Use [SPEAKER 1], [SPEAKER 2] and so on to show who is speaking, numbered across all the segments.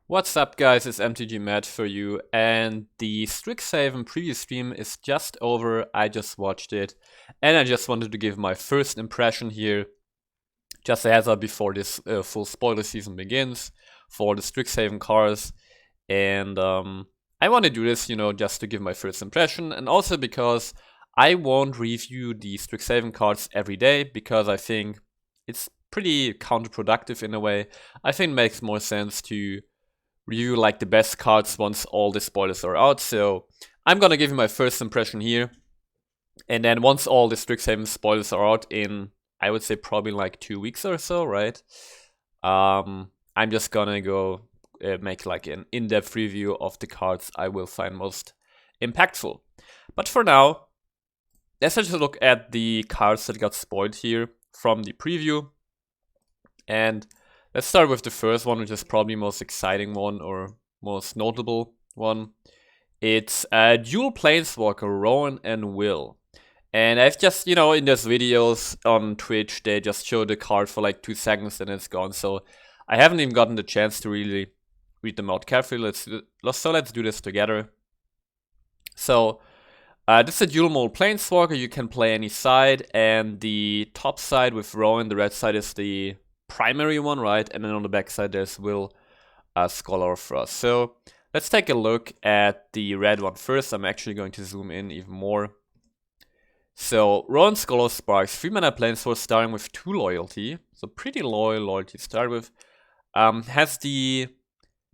[SPEAKER 1] What's up guys, it's MTG Matt for you, and the Strixhaven preview stream is just over. I just watched it, and I just wanted to give my first impression here, just a heads up before this full spoiler season begins, for the Strixhaven cards. And I want to do this, just to give my first impression, and also because I won't review the Strixhaven cards every day, because I think it's pretty counterproductive in a way. I think it makes more sense to review like the best cards once all the spoilers are out. So I'm gonna give you my first impression here, and then once all the Strixhaven spoilers are out in, I would say probably like 2 weeks or so, right? I'm just gonna go make like an in-depth review of the cards I will find most impactful. But for now, let's just look at the cards that got spoiled here from the preview. And let's start with the first one, which is probably most exciting one or most notable one. It's dual Planeswalker, Rowan and Will. And I've just, in those videos on Twitch, they just show the card for like 2 seconds and it's gone. So I haven't even gotten the chance to really read them out carefully. Let's do this together. So this is a dual mode Planeswalker. You can play any side, and the top side with Rowan, the red side, is the primary one, right? And then on the back side there's Will, Scholar of Frost. So let's take a look at the red one first. I'm actually going to zoom in even more. So Rowan Scholar of Sparks, 3 mana Planeswalker starting with 2 loyalty, so pretty loyalty to start with. Has the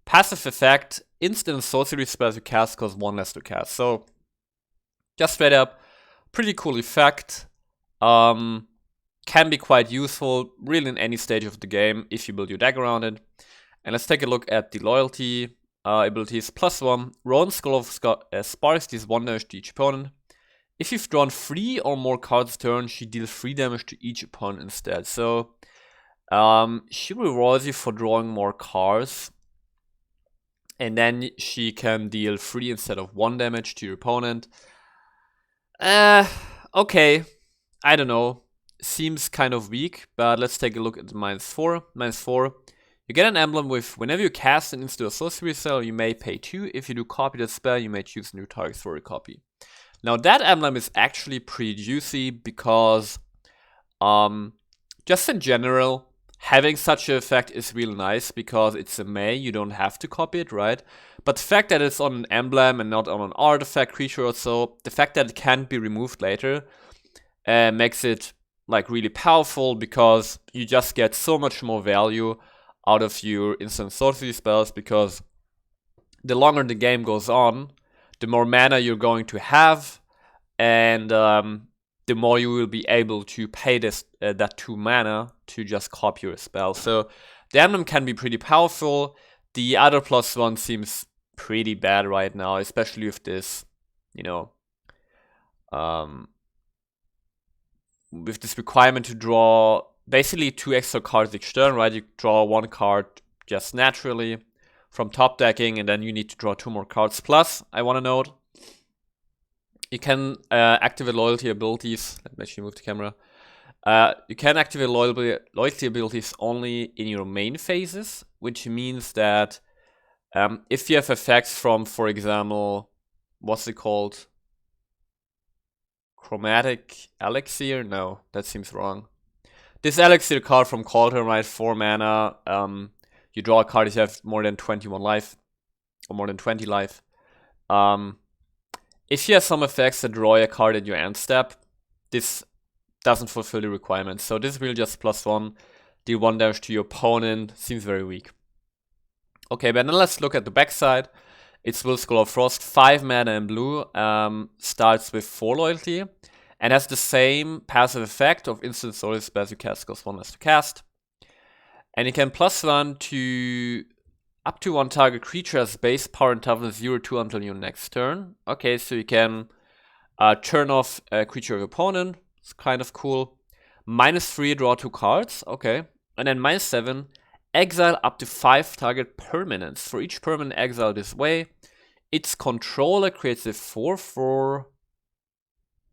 [SPEAKER 1] passive effect, instant sorcery spells you cast cost 1 less to cast. So just straight up, pretty cool effect. Can be quite useful, really, in any stage of the game if you build your deck around it. And let's take a look at the loyalty abilities. +1, Rowan Scholar of Sparks deals 1 damage to each opponent. If you've drawn 3 or more cards turn, she deals 3 damage to each opponent instead. So she rewards you for drawing more cards, and then she can deal 3 instead of 1 damage to your opponent. Okay, I don't know. Seems kind of weak, but let's take a look at the -4. -4, you get an emblem with whenever you cast an instant or sorcery spell, you may pay 2. If you do copy the spell, you may choose new targets for a copy. Now that emblem is actually pretty juicy because just in general, having such an effect is really nice because it's a May, you don't have to copy it, right? But the fact that it's on an emblem and not on an artifact, creature or so, the fact that it can't be removed later makes it like really powerful, because you just get so much more value out of your instant sorcery spells, because the longer the game goes on, the more mana you're going to have, and the more you will be able to pay that 2 mana to just copy your spell. So the emblem can be pretty powerful. The other +1 seems pretty bad right now, especially with this, with this requirement to draw basically 2 extra cards each turn, right? You draw 1 card just naturally from top decking, and then you need to draw 2 more cards. Plus, I want to note, you can activate loyalty abilities. Let me actually move the camera. You can activate loyalty abilities only in your main phases, which means that if you have effects from, for example, what's it called? Chromatic Elixir? No, that seems wrong. This Elixir card from Cauldron, right? 4 mana. You draw a card if you have more than 21 life, or more than 20 life. If you have some effects that draw a card at your end step, this doesn't fulfill the requirements. So this is really just +1, deal 1 damage to your opponent. Seems very weak. Okay, but then let's look at the backside. It's Will, Scholar of Frost, 5 mana in blue, starts with 4 loyalty, and has the same passive effect of instant sorcery spells you cast cost 1 less to cast. And you can +1 to up to 1 target creature has base power and toughness 0-2 until your next turn. Okay, so you can turn off a creature of your opponent. It's kind of cool. -3, draw 2 cards. Okay. And then -7, exile up to 5 target permanents. For each permanent exiled this way, its controller creates a 4/4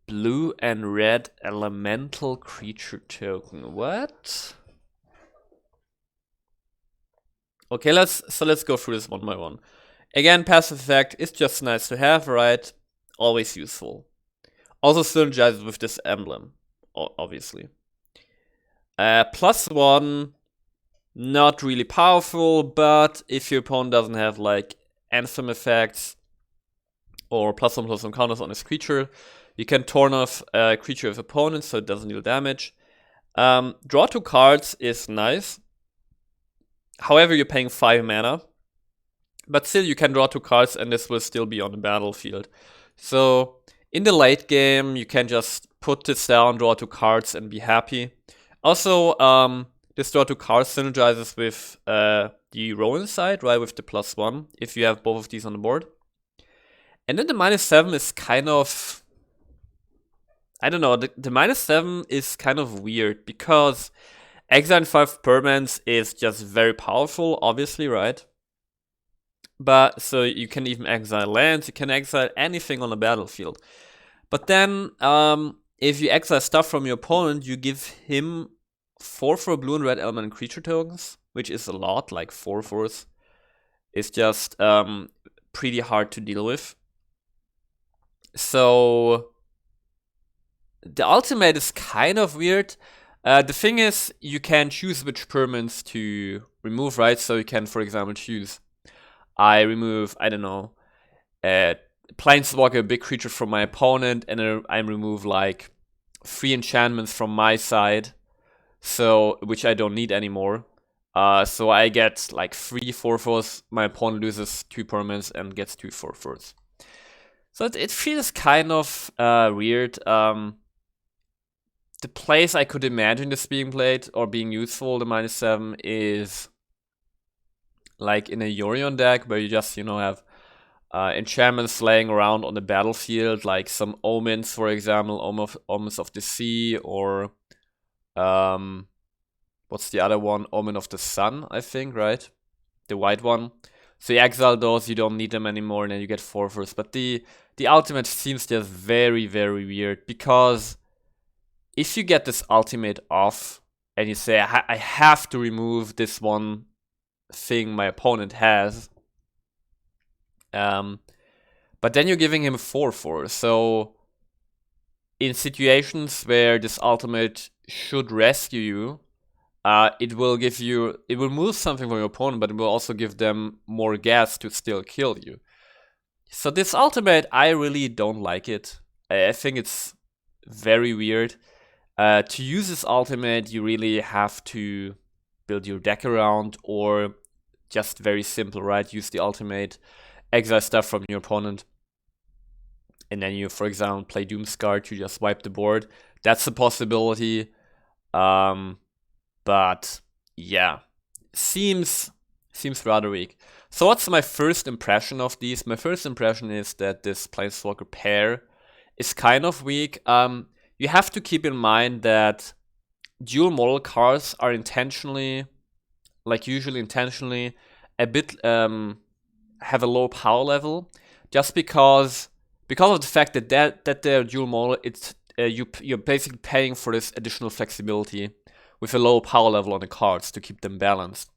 [SPEAKER 1] blue and red elemental creature token. What? Okay, let's go through this one by one. Again, passive effect is just nice to have, right? Always useful. Also synergizes with this emblem, obviously. +1, not really powerful, but if your opponent doesn't have like anthem effects or +1/+1 counters on his creature, you can turn off a creature of opponent so it doesn't deal damage. Draw 2 cards is nice. However, you're paying 5 mana. But still, you can draw 2 cards and this will still be on the battlefield. So, in the late game, you can just put this down, draw 2 cards and be happy. Also, this draw 2 cards synergizes with the Rowan side, right, with the +1, if you have both of these on the board. And then the -7 is kind of... I don't know, the -7 is kind of weird, because exile 5 permanents is just very powerful, obviously, right? But, so you can even exile lands, you can exile anything on the battlefield. But then, if you exile stuff from your opponent, you give him 4 for blue and red element creature tokens, which is a lot, like 4/4. It's just pretty hard to deal with. So the ultimate is kind of weird. The thing is, you can choose which permanents to remove, right? So you can, for example, choose, I remove, I don't know, Planeswalker, a big creature from my opponent, and I remove like 3 enchantments from my side, so which I don't need anymore. So I get like 3 4/4s, my opponent loses 2 permanents and gets 2 4/4s. So it feels kind of weird. The place I could imagine this being played or being useful, the -7, is like in a Yorion deck where you just, you know, have enchantments laying around on the battlefield, like some omens, for example, omens of the sea, or what's the other one? Omen of the sun, I think, right? The white one. So you exile those, you don't need them anymore, and then you get 4/4. But the ultimate seems just very, very weird, because if you get this ultimate off and you say, I have to remove this one thing my opponent has, but then you're giving him 4/4. So in situations where this ultimate should rescue you, it will move something from your opponent, but it will also give them more gas to still kill you. So this ultimate, I really don't like it. I think it's very weird. To use this ultimate, you really have to build your deck around, or just very simple, right? Use the ultimate, exile stuff from your opponent, and then you, for example, play Doomscar to just wipe the board. That's a possibility. But yeah, seems rather weak. So what's my first impression of these? My first impression is that this Planeswalker pair is kind of weak. You have to keep in mind that dual model cards are intentionally, like usually intentionally, a bit have a low power level, just because of the fact that they're dual model. It's you're basically paying for this additional flexibility with a low power level on the cards to keep them balanced.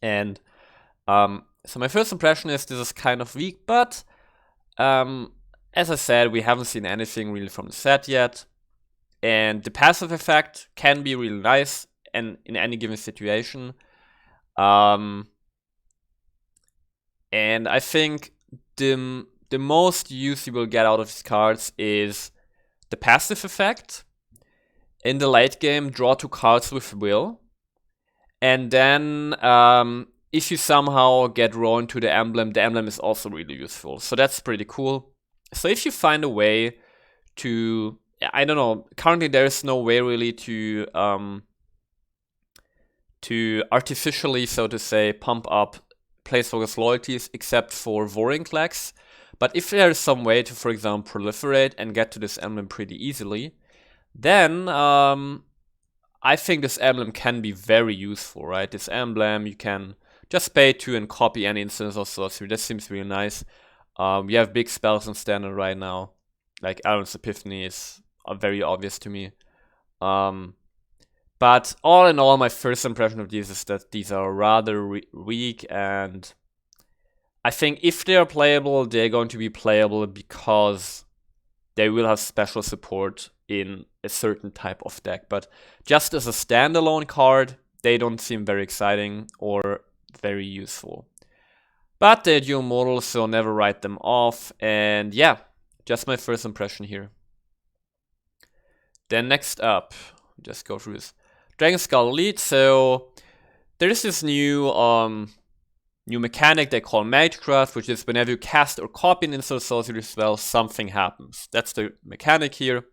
[SPEAKER 1] And so my first impression is this is kind of weak, but as I said, we haven't seen anything really from the set yet. And the passive effect can be really nice and in any given situation. And I think the most use you will get out of these cards is the passive effect. In the late game, draw 2 cards with Will. And then if you somehow get Rowan to the emblem is also really useful. So that's pretty cool. So if you find a way to, I don't know, currently there is no way really to artificially, so to say, pump up Planeswalker's loyalties except for Vorinclex. But if there is some way to, for example, proliferate and get to this emblem pretty easily, then I think this emblem can be very useful, right? This emblem, you can just pay 2 and copy any instance or sorcery. That seems really nice. We have big spells in standard right now. Like Aaron's Epiphany is very obvious to me. But all in all, my first impression of these is that these are rather weak, and I think if they are playable, they're going to be playable because they will have special support in a certain type of deck. But just as a standalone card, they don't seem very exciting or very useful. But they're dual modal, so never write them off. And yeah, just my first impression here. Then next up, just go through this. Dragon Skull Elite. So there is this new mechanic they call Magecraft, which is whenever you cast or copy an instant sorcery spell, something happens. That's the mechanic here.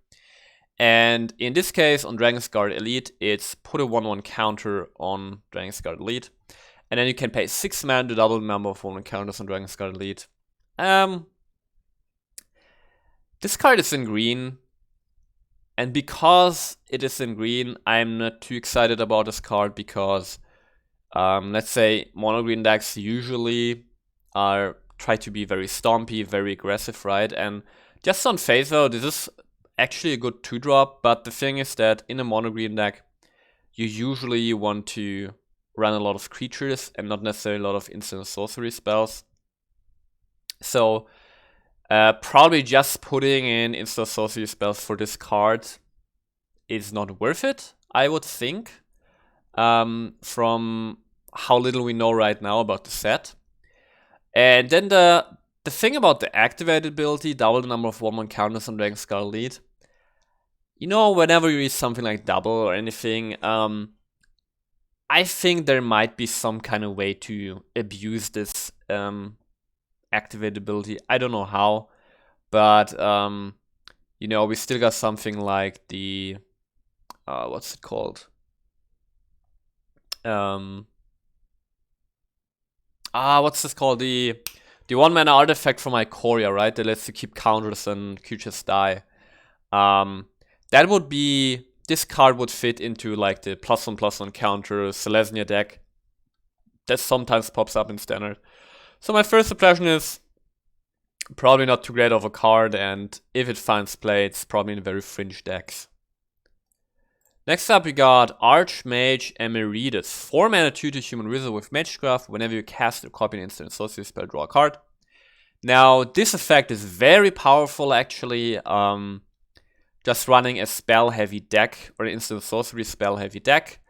[SPEAKER 1] And in this case, on Dragon's Guard Elite, it's put a 1/1 counter on Dragon's Guard Elite. And then you can pay 6 mana to double the number of 1/1 counters on Dragon's Guard Elite. This card is in green. And because it is in green, I'm not too excited about this card because, let's say, mono green decks usually try to be very stompy, very aggressive, right? And just on face though, this is actually a good 2-drop, but the thing is that in a mono green deck, you usually want to run a lot of creatures and not necessarily a lot of instant sorcery spells. So probably just putting in instant sorcery spells for this card is not worth it, I would think, from how little we know right now about the set. And then the thing about the activated ability, double the number of 1/1 counters on Dragon's Skull Elite. You know, whenever you read something like double or anything, I think there might be some kind of way to abuse this activated ability. I don't know how, but you know, we still got something like the what's it called? What's this called? The 1-mana artifact from Ikoria, right? That lets you keep counters and creatures die. That would be, this card would fit into like the +1/+1 counter Selesnya deck that sometimes pops up in standard. So my first impression is probably not too great of a card, and if it finds play, it's probably in very fringe decks. Next up, we got Archmage Emeritus. 4 mana 2/2 human wizard with Magecraft. Whenever you cast or copy an instant sorcery spell, draw a card. Now, this effect is very powerful, actually. Just running a spell-heavy deck, or an instant sorcery spell-heavy deck,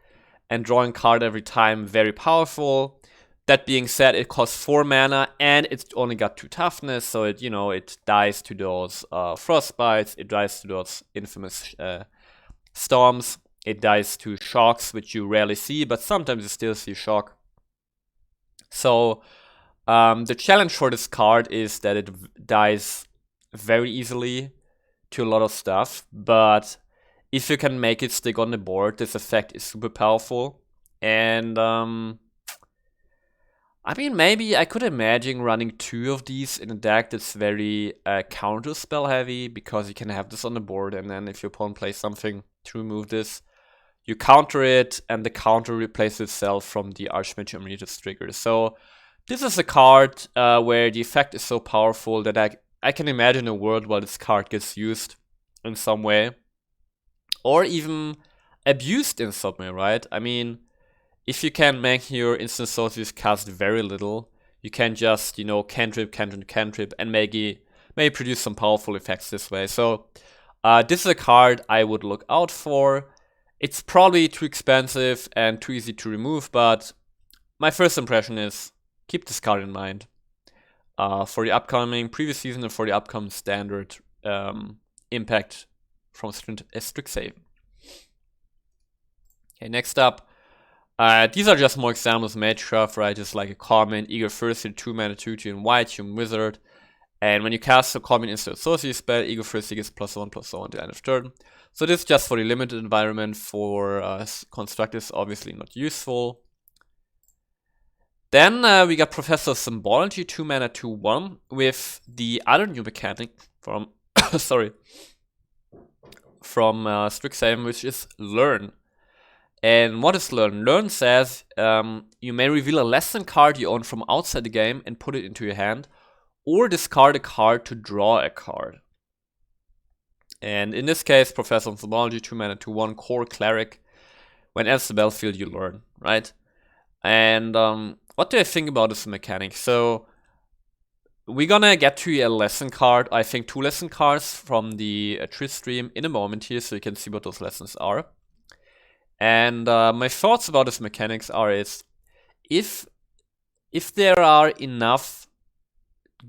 [SPEAKER 1] and drawing card every time, very powerful. That being said, it costs 4 mana, and it's only got 2 toughness, so it, you know, it dies to those frostbites, it dies to those infamous storms, it dies to shocks, which you rarely see, but sometimes you still see shock. So the challenge for this card is that it dies very easily to a lot of stuff, but if you can make it stick on the board, this effect is super powerful. And I mean, maybe I could imagine running 2 of these in a deck that's very counter spell heavy, because you can have this on the board, and then if your opponent plays something to remove this, you counter it, and the counter replaces itself from the Archmage Emeritus trigger. So this is a card where the effect is so powerful that I can imagine a world where this card gets used in some way, or even abused in some way, right? I mean, if you can make your instant sorceries cast very little, you can just, you know, cantrip, and maybe produce some powerful effects this way. So this is a card I would look out for. It's probably too expensive and too easy to remove, but my first impression is keep this card in mind for the upcoming previous season and for the upcoming standard impact from Strixhaven. Okay, next up. These are just more examples of Magecraft, right? Just like a common, Eager Thirsty, 2 mana 2/2 in white, human wizard. And when you cast a common instant sorcery spell, Eager Thirsty gets +1/+1 at the end of turn. So this is just for the limited environment. For construct is obviously not useful. Then we got Professor Symbology, 2 mana 2/1 with the other new mechanic from Strixhaven, which is Learn. And what is Learn? Learn says you may reveal a lesson card you own from outside the game and put it into your hand, or discard a card to draw a card. And in this case, Professor of Symbology, 2 mana 2/1 core cleric when else the battlefield you learn, right? And what do I think about this mechanic? So we're gonna get to a lesson card, I think 2 lesson cards from the Triss stream in a moment here, so you can see what those lessons are. And my thoughts about this mechanics are is, if there are enough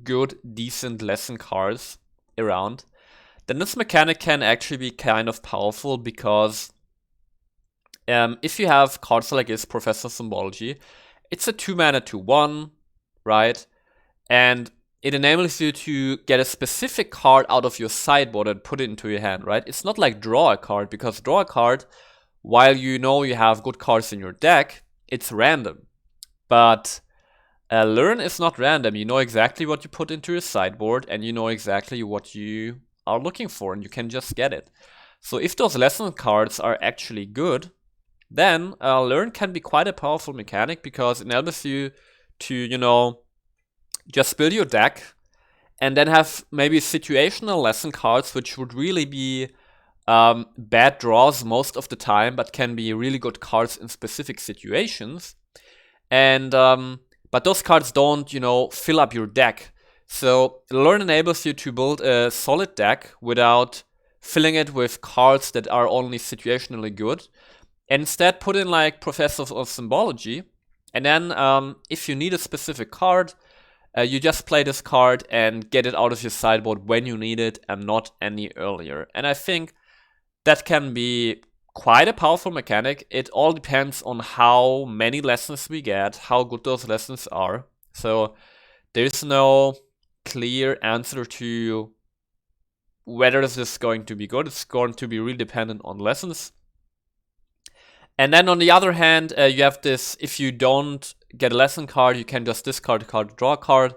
[SPEAKER 1] good, decent lesson cards around, then this mechanic can actually be kind of powerful, because if you have cards like this, Professor Symbology, it's a 2-mana 2/1, right? And it enables you to get a specific card out of your sideboard and put it into your hand, right? It's not like draw a card, because draw a card, while you know you have good cards in your deck, it's random. But learn is not random. You know exactly what you put into your sideboard, and you know exactly what you are looking for, and you can just get it. So if those lesson cards are actually good, then learn can be quite a powerful mechanic, because it enables you to, you know, just build your deck and then have maybe situational lesson cards, which would really be bad draws most of the time, but can be really good cards in specific situations. And but those cards don't, you know, fill up your deck. So learn enables you to build a solid deck without filling it with cards that are only situationally good. And instead put in like Professors of Symbology, and then if you need a specific card, you just play this card and get it out of your sideboard when you need it, and not any earlier. And I think that can be quite a powerful mechanic. It all depends on how many lessons we get, how good those lessons are. So there's no clear answer to whether this is going to be good. It's going to be really dependent on lessons. And then on the other hand, you have this, if you don't get a lesson card, you can just discard a card, draw a card.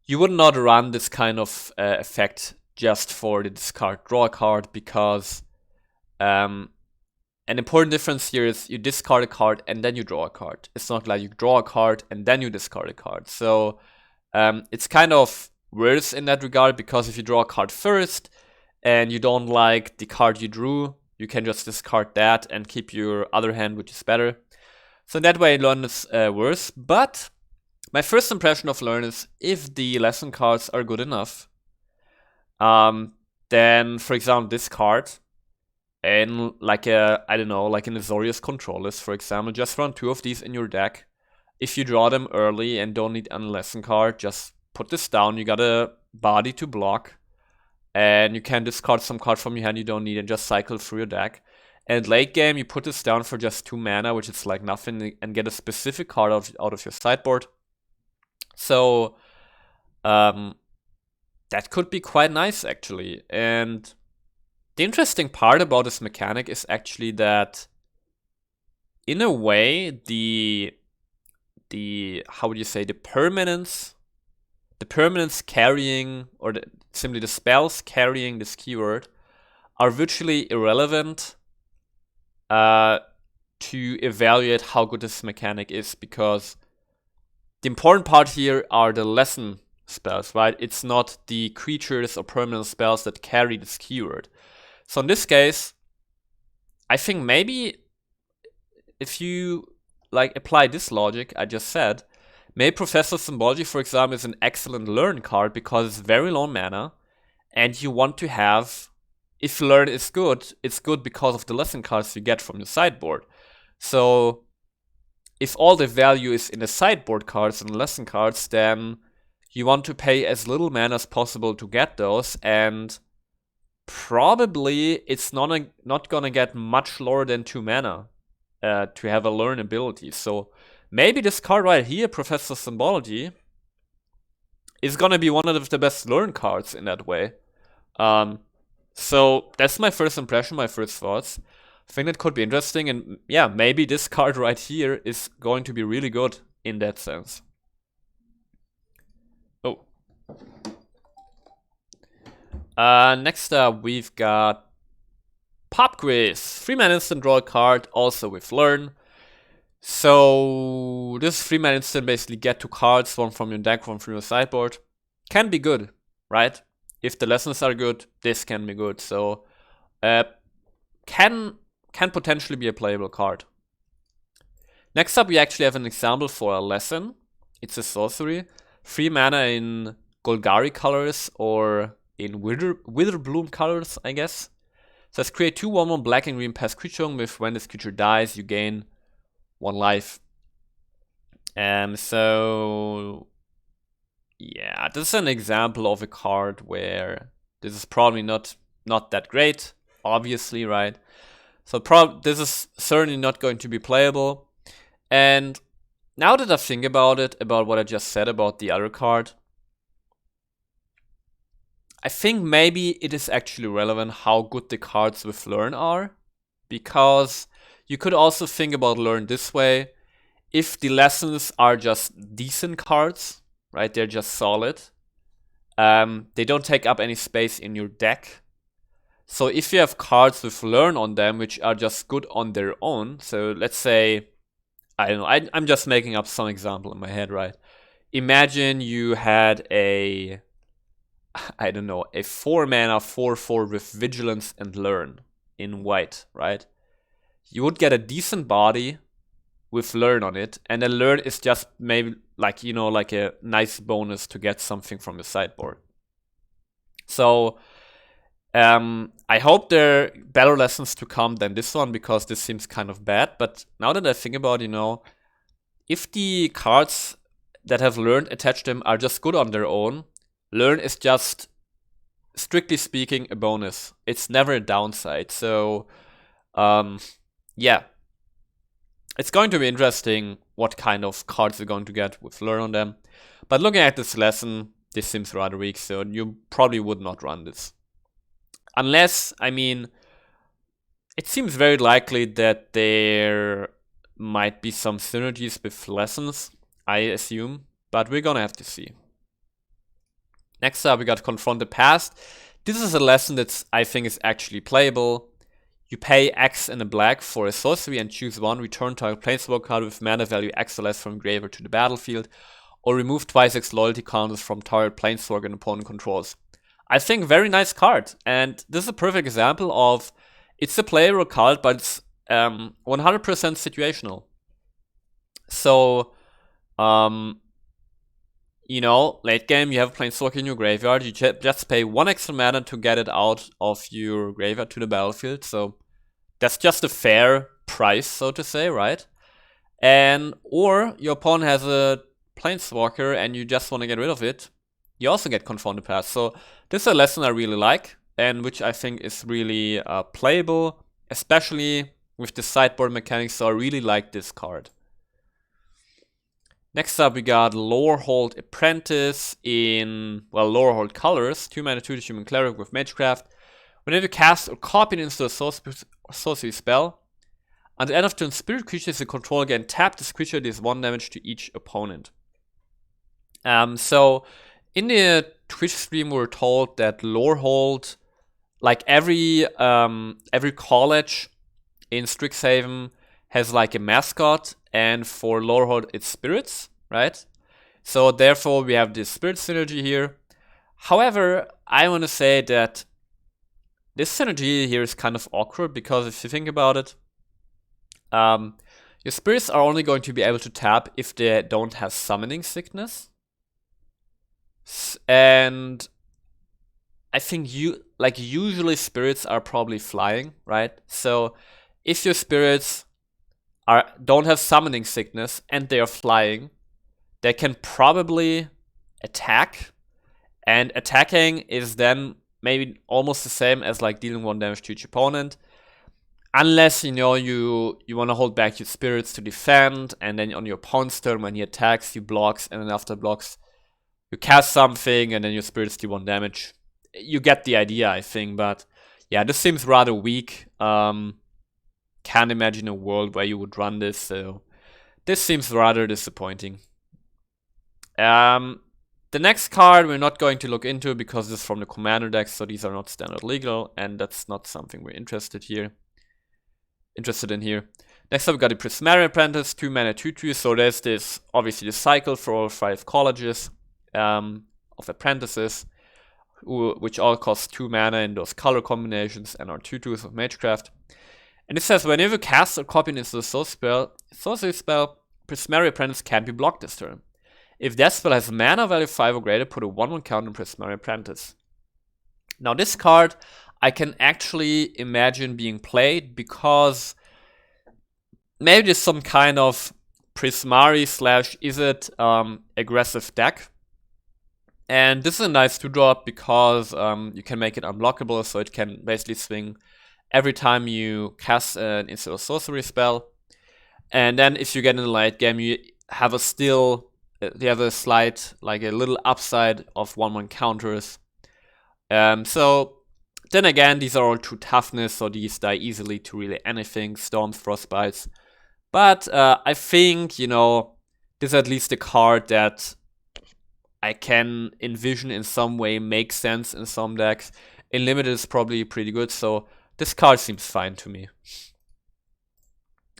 [SPEAKER 1] You would not run this kind of effect just for the discard, draw a card, because an important difference here is you discard a card and then you draw a card. It's not like you draw a card and then you discard a card. So it's kind of worse in that regard, because if you draw a card first and you don't like the card you drew, you can just discard that and keep your other hand, which is better. So in that way, learn is worse. But my first impression of learn is, if the lesson cards are good enough, then, for example, this card, and like a, I don't know, like an Azorius Control List, for example, just run 2 of these in your deck. If you draw them early and don't need any lesson card, just put this down. You got a body to block, and you can discard some card from your hand you don't need and just cycle through your deck. And late game, you put this down for just 2 mana, which is like nothing, and get a specific card out of your sideboard. So that could be quite nice, actually. And the interesting part about this mechanic is actually that, in a way, the how would you say, the permanence carrying, or simply the spells carrying this keyword, are virtually irrelevant to evaluate how good this mechanic is, because the important part here are the lesson spells, right? It's not the creatures or permanent spells that carry this keyword. So in this case, I think maybe if you like apply this logic I just said, maybe Professor Symbology, for example, is an excellent learn card because it's very low mana, and you want to have, if learn is good, it's good because of the lesson cards you get from your sideboard. So if all the value is in the sideboard cards and lesson cards, then you want to pay as little mana as possible to get those, and probably it's not gonna get much lower than 2 mana to have a learn ability. So maybe this card right here, Professor Symbology, is gonna be one of the best learn cards in that way. So that's my first impression, my first thoughts. I think that could be interesting, and yeah, maybe this card right here is going to be really good in that sense. Oh. Next up, we've got Pop Quiz. 3-mana instant, draw a card, also with learn. So this 3-mana instant basically get 2 cards, one from your deck, one from your sideboard. Can be good, right? If the lessons are good, this can be good. So can can potentially be a playable card. Next up, we actually have an example for a lesson. It's a sorcery. 3 mana in Golgari colors, or in Widowbloom colors, I guess. So let's create 2 1/1 black and green pest creature with when this creature dies, you gain 1 life. So yeah, this is an example of a card where this is probably not that great, obviously, right? So this is certainly not going to be playable. And now that I think about it, about what I just said about the other card, I think maybe it is actually relevant how good the cards with Learn are, because you could also think about Learn this way. If the lessons are just decent cards, right, they're just solid, they don't take up any space in your deck. So if you have cards with Learn on them, which are just good on their own, so let's say, I don't know, I'm just making up some example in my head, right? Imagine you had a 4 mana 4/4 with Vigilance and Learn in white, right? You would get a decent body with Learn on it, and then Learn is just maybe like, like a nice bonus to get something from your sideboard. So I hope there are better lessons to come than this one, because this seems kind of bad. But now that I think about, if the cards that have Learn attached to them are just good on their own, Learn is just, strictly speaking, a bonus. It's never a downside. So yeah, it's going to be interesting what kind of cards you're going to get with Learn on them. But looking at this lesson, this seems rather weak, so you probably would not run this. Unless, it seems very likely that there might be some synergies with lessons, I assume, but we're gonna have to see. Next up, we got Confront the Past. This is a lesson that I think is actually playable. You pay X and a black for a sorcery and choose 1, return target planeswalker card with mana value X or less from graveyard to the battlefield, or remove twice X loyalty counters from target planeswalker an opponent controls. I think very nice card, and this is a perfect example of, it's a playable card, but it's 100% situational. So, late game, you have a planeswalker in your graveyard, you just pay 1 extra mana to get it out of your graveyard to the battlefield, so that's just a fair price, so to say, right? Or your opponent has a planeswalker and you just want to get rid of it, you also get Confront the Past. So this is a lesson I really like, and which I think is really playable, especially with the sideboard mechanics, so I really like this card. Next up, we got Lorehold Apprentice in, Lorehold colors, 2 mana 2 human cleric with Magecraft. Whenever you cast or copy it into a sorcery spell, at the end of turn, spirit creatures you control again tap this creature, deals 1 damage to each opponent. So in the Twitch stream, we were told that Lorehold, like every college in Strixhaven, has like a mascot, and for Lorehold it's spirits, right? So therefore we have this spirit synergy here. However, I want to say that this synergy here is kind of awkward, because if you think about it, your spirits are only going to be able to tap if they don't have summoning sickness. And I think usually spirits are probably flying, right? So if your spirits don't have summoning sickness and they are flying, they can probably attack, and attacking is then maybe almost the same as like dealing 1 damage to each opponent, unless you want to hold back your spirits to defend, and then on your opponent's turn when he attacks, you blocks, and then after blocks you cast something, and then your spirits do 1 damage. You get the idea, I think, but yeah, this seems rather weak. Can't imagine a world where you would run this, so this seems rather disappointing. The next card we're not going to look into because this is from the commander deck, so these are not standard legal, and that's not something we're interested in here. Next up, we got the Prismaria Apprentice, 2 mana 2/2. So there's this, obviously, the cycle for all 5 colleges of apprentices, which all cost 2 mana in those color combinations and are 2/2s of Magecraft. And it says, whenever you cast or copy an instant sorcery spell, Prismaria Apprentice can't be blocked this turn. If that spell has mana value 5 or greater, put a 1/1 counter on Prismaria Apprentice. Now this card I can actually imagine being played because maybe there's some kind of Prismari / is it aggressive deck. And this is a nice 2-drop because you can make it unblockable, so it can basically swing every time you cast an instant or sorcery spell. And then if you get in the late game, you have a slight, like a little upside of 1/1 counters. So then again, these are all 2 toughness, so these die easily to really anything, storms, frostbites. But I think, you know, this is at least a card that I can envision in some way make sense in some decks. In limited, it's probably pretty good, so this card seems fine to me.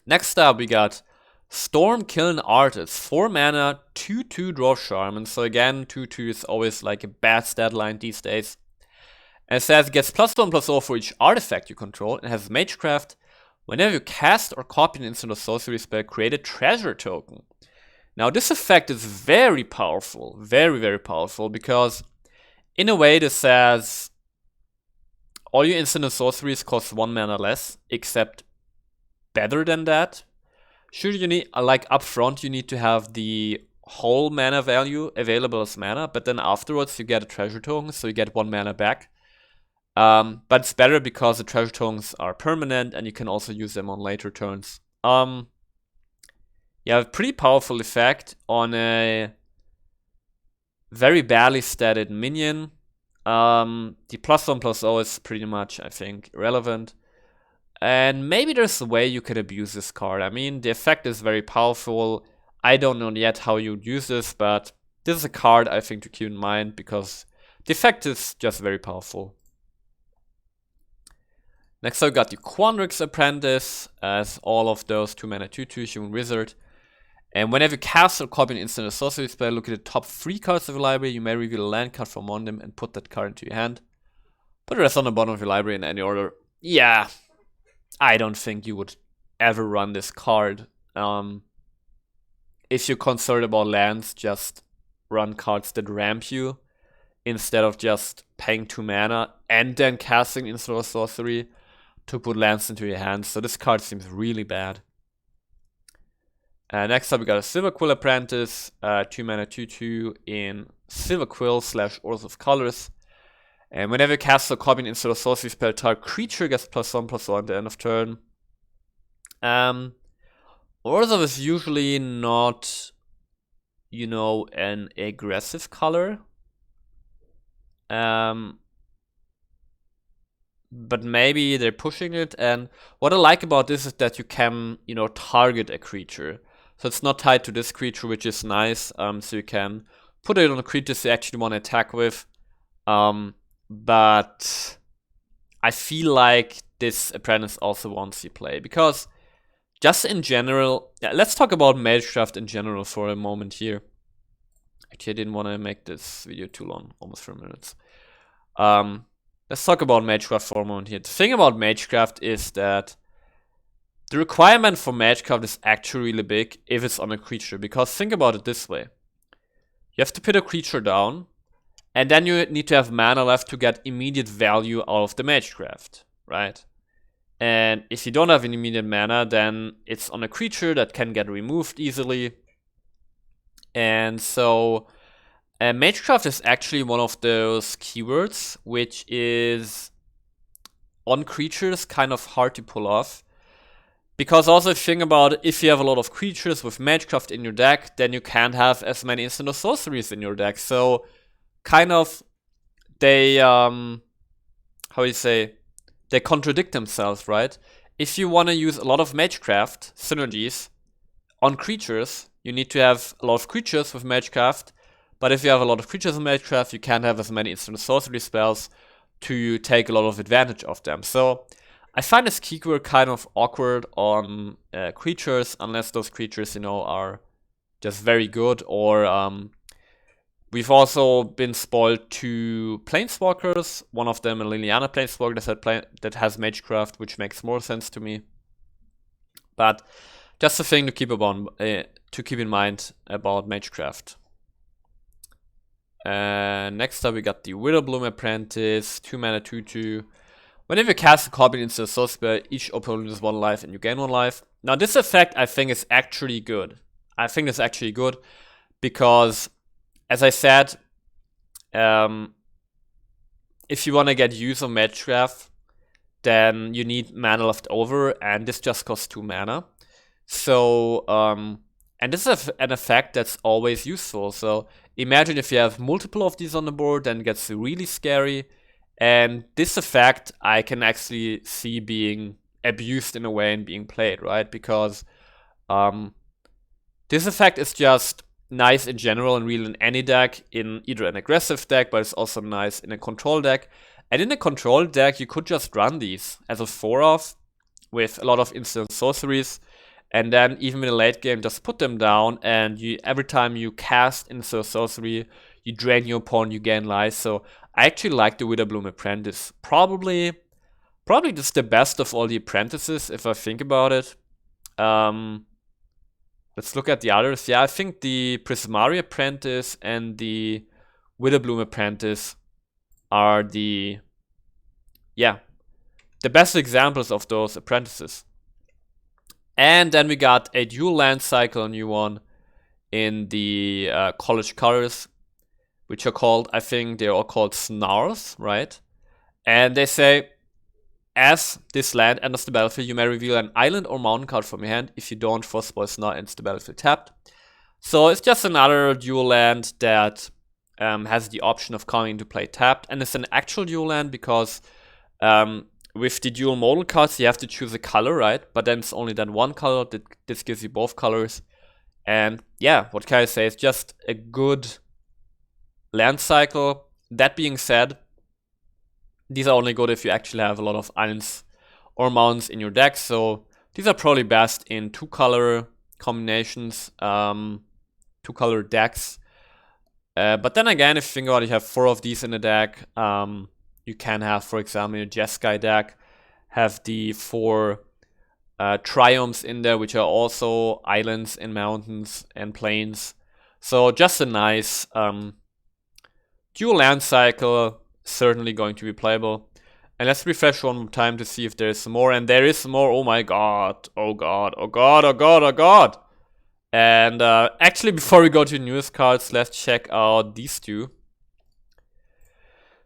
[SPEAKER 1] Next up, we got Storm Kiln Artist. 4 mana, 2/2 draw Shaman. So again, 2/2 is always like a bad stat line these days. And it says it gets +1/+0 for each artifact you control. It has Magecraft. Whenever you cast or copy an instant or sorcery spell, create a treasure token. Now this effect is very powerful, very, very powerful, because in a way this says all your instant and sorceries cost 1 mana less, except better than that. Sure, you need, like up front, you need to have the whole mana value available as mana, but then afterwards you get a treasure token, so you get 1 mana back. But it's better because the treasure tokens are permanent and you can also use them on later turns. Yeah, a pretty powerful effect on a very badly statted minion. The +1/+0 is pretty much, I think, irrelevant. And maybe there's a way you could abuse this card. I mean, the effect is very powerful. I don't know yet how you'd use this, but this is a card I think to keep in mind because the effect is just very powerful. Next up, we got the Confront Apprentice, as all of those 2 mana 2/2 human wizard. And whenever you cast or copy an instant or sorcery spell, look at the top 3 cards of your library. You may reveal a land card from among them and put that card into your hand. Put the rest on the bottom of your library in any order. Yeah, I don't think you would ever run this card. If you're concerned about lands, just run cards that ramp you instead of just paying 2 mana and then casting instant or sorcery to put lands into your hand. So this card seems really bad. Next up, we got a Silver Quill Apprentice, 2 mana 2/2 in Silver Quill / Oath of Colors. And whenever you cast or copy an instant or sorcery spell, target creature gets +1/+1 at the end of turn. Oath is usually not, you know, an aggressive color. But maybe they're pushing it. And what I like about this is that you can, you know, target a creature. So it's not tied to this creature, which is nice. So you can put it on a creature you actually want to attack with. But I feel like this Apprentice also wants you play. Because just in general, yeah, let's talk about Magecraft in general for a moment here. Actually, I didn't want to make this video too long, almost 3 minutes. Let's talk about Magecraft for a moment here. The thing about Magecraft is that the requirement for Magecraft is actually really big if it's on a creature. Because think about it this way. You have to put a creature down, and then you need to have mana left to get immediate value out of the Magecraft, right? And if you don't have an immediate mana, then it's on a creature that can get removed easily. And so Magecraft is actually one of those keywords which is on creatures kind of hard to pull off. Because also if you think about it, if you have a lot of creatures with Magecraft in your deck, then you can't have as many instant or sorceries in your deck. So kind of they they contradict themselves, right? If you want to use a lot of Magecraft synergies on creatures, you need to have a lot of creatures with Magecraft. But if you have a lot of creatures in Magecraft, you can't have as many instant sorcery spells to take a lot of advantage of them. So I find this keyword kind of awkward on creatures, unless those creatures, you know, are just very good. Or we've also been spoiled to Planeswalkers. One of them, a Liliana Planeswalker that has Magecraft, which makes more sense to me. But just a thing to keep in mind about Magecraft. Next up we got the Widowbloom Apprentice, 2 mana 2/2. Whenever you cast a copy into a soul spell, each opponent loses 1 life and you gain 1 life. Now this effect I think is actually good. I think it's actually good because, as I said, if you want to get use of Magecraft, then you need mana left over, and this just costs 2 mana. So, and this is an effect that's always useful. So imagine if you have multiple of these on the board, then it gets really scary. And this effect I can actually see being abused in a way and being played, right? Because this effect is just nice in general and real in any deck, in either an aggressive deck, but it's also nice in a control deck. And in a control deck, you could just run these as a 4-off with a lot of instant sorceries. And then even in the late game, just put them down, and every time you cast into a sorcery, you drain your opponent, you gain life. So I actually like the Widowbloom Apprentice. Probably just the best of all the apprentices, if I think about it. Let's look at the others. Yeah, I think the Prismaria Apprentice and the Widowbloom Apprentice are the best examples of those apprentices. And then we got a dual land cycle, a new one, in the college colors, which are called, I think they're all called snarls, right? And they say, as this land enters the battlefield, you may reveal an island or mountain card from your hand. If you don't, Frostbolt Snarl enters the battlefield tapped. So it's just another dual land that has the option of coming into play tapped. And it's an actual dual land because with the dual modal cards, you have to choose a color, right? But then it's only then one color. This gives you both colors. And yeah, what can I say? It's just a good land cycle. That being said, these are only good if you actually have a lot of islands or mountains in your deck. So these are probably best in 2-color combinations, 2-color decks. But then again, if you think about it, you have 4 of these in the deck. You can have, for example, in a Jeskai deck, have the 4 Triumphs in there, which are also islands and mountains and plains. So just a nice dual land cycle, certainly going to be playable. And let's refresh one more time to see if there is some more. And there is more. Oh my god. Oh god. Oh god. Oh god. Oh god. And actually, before we go to newest cards, let's check out these two,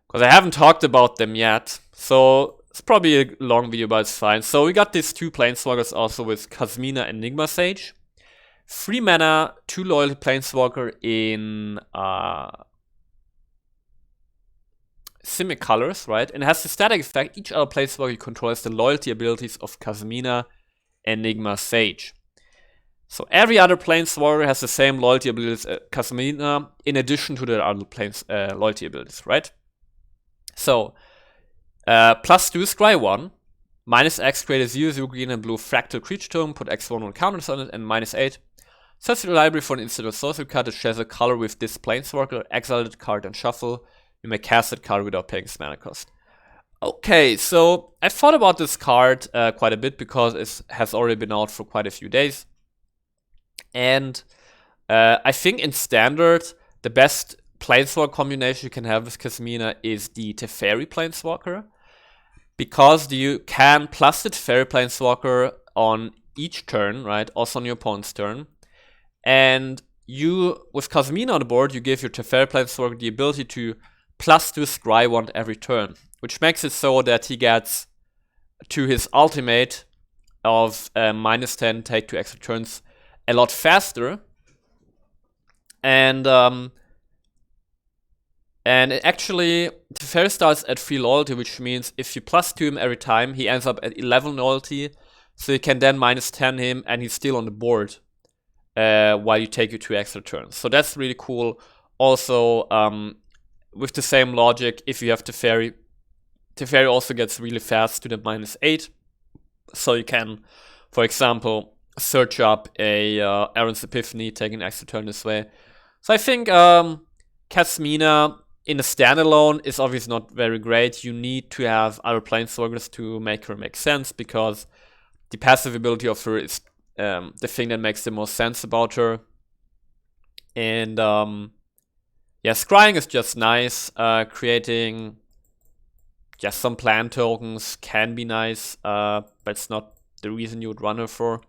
[SPEAKER 1] because I haven't talked about them yet. So it's probably a long video, but it's fine. So we got these 2 Planeswalkers also with Kasmina Enigma Sage. 3 mana, 2 loyalty Planeswalker in Simic colors, right? And it has the static effect. Each other Planeswalker you control has the loyalty abilities of Kasmina Enigma Sage. So every other Planeswalker has the same loyalty abilities as Kasmina, in addition to the other loyalty abilities, right? So, +2 scry 1, -X, create a 0/0 green and blue fractal creature token, put X1 on counters on it, and -8. Search your library for an instant or sorcery card that shares a color with this Planeswalker, exile that card and shuffle. You may cast that card without paying its mana cost. Okay, so I thought about this card quite a bit because it has already been out for quite a few days. And I think in Standard, the best Planeswalker combination you can have with Kasmina is the Teferi Planeswalker, because you can plus the Teferi Planeswalker on each turn, right? Also on your opponent's turn. And you, with Kasmina on the board, you give your Teferi Planeswalker the ability to +2 scry 1 every turn, which makes it so that he gets to his ultimate of -10, take 2 extra turns a lot faster. And actually, Teferi starts at 3 loyalty, which means if you +2 him every time, he ends up at 11 loyalty. So you can then -10 him, and he's still on the board while you take your 2 extra turns. So that's really cool. Also, with the same logic, if you have Teferi, Teferi also gets really fast to the -8. So you can, for example, search up a Aaron's Epiphany, take an extra turn this way. So I think Kasmina in a standalone is obviously not very great. You need to have other Planeswalkers to make her make sense, because the passive ability of her is the thing that makes the most sense about her. And yeah, scrying is just nice. Creating just some plant tokens can be nice, but it's not the reason you would run her for.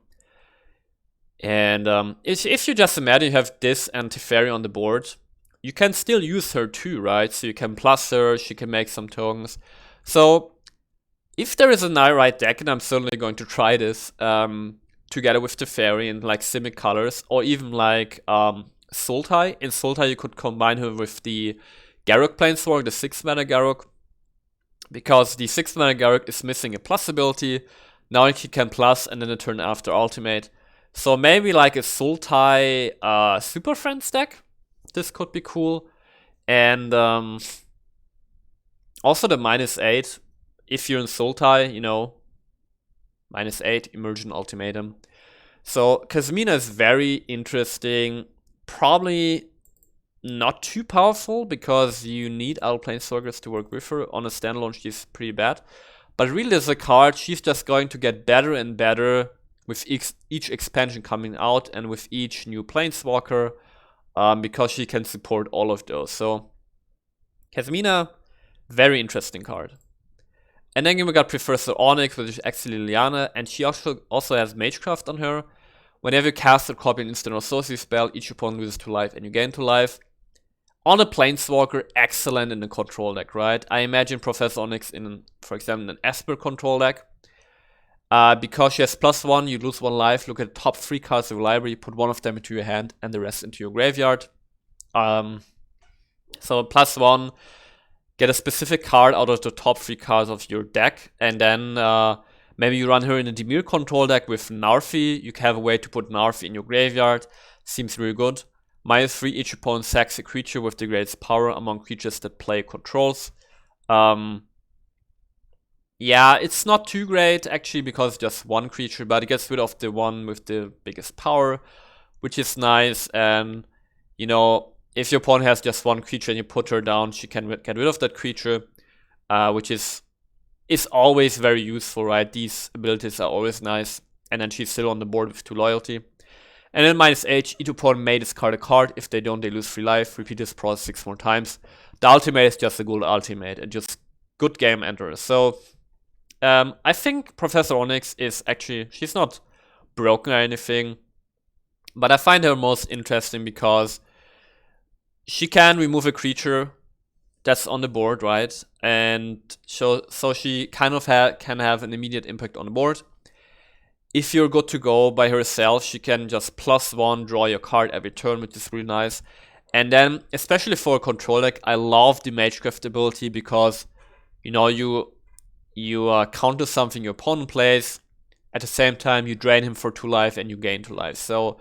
[SPEAKER 1] And if you just imagine you have this and Teferi on the board, you can still use her too, right? So you can plus her, she can make some tokens. So if there is a Nyrite deck, and I'm certainly going to try this, together with Teferi in like Simic colors, or even like Sultai. In Sultai you could combine her with the Garruk Planeswalker, the 6-mana Garruk, because the 6-mana Garruk is missing a plus ability. Now he can plus, and then a turn after ultimate. So maybe like a Sultai Super Friends deck. This could be cool. And also the -8. If you're in Sultai, you know, -8, Emergent Ultimatum. So Kasmina is very interesting. Probably not too powerful because you need other Planeswalkers to work with her. On a standalone, she's pretty bad. But really as a card, she's just going to get better and better with each expansion coming out and with each new Planeswalker, because she can support all of those. So Kasmina, very interesting card. And then we got Professor Onyx, which is actually Liliana, and she also has Magecraft on her. Whenever you cast or copy an instant or sorcery spell, each opponent loses 2 life and you gain 2 life. On a Planeswalker, excellent in a control deck, right? I imagine Professor Onyx in, for example, an Esper control deck. Because she has +1, you lose 1 life. Look at the top 3 cards of your library, put 1 of them into your hand and the rest into your graveyard. So +1, get a specific card out of the top 3 cards of your deck, and then maybe you run her in a Dimir control deck with Narfi. You can have a way to put Narfi in your graveyard. Seems really good. -3, each opponent sacks a creature with the greatest power among creatures that play controls. Yeah, it's not too great actually because it's just 1 creature, but it gets rid of the one with the biggest power, which is nice. And you know, if your opponent has just 1 creature and you put her down, she can get rid of that creature, which is always very useful, right? These abilities are always nice. And then she's still on the board with 2 loyalty. And then -8, each opponent may discard a card. If they don't, they lose 3 life. Repeat this process 6 more times. The ultimate is just a good ultimate and just good game ender. So I think Professor Onyx is actually, she's not broken or anything, but I find her most interesting because she can remove a creature that's on the board, right? And so she kind of can have an immediate impact on the board. If you're good to go by herself, she can just +1 draw your card every turn, which is really nice. And then, especially for a control deck, I love the Magecraft ability because, you know, you counter something your opponent plays. At the same time, you drain him for 2 life and you gain 2 life. So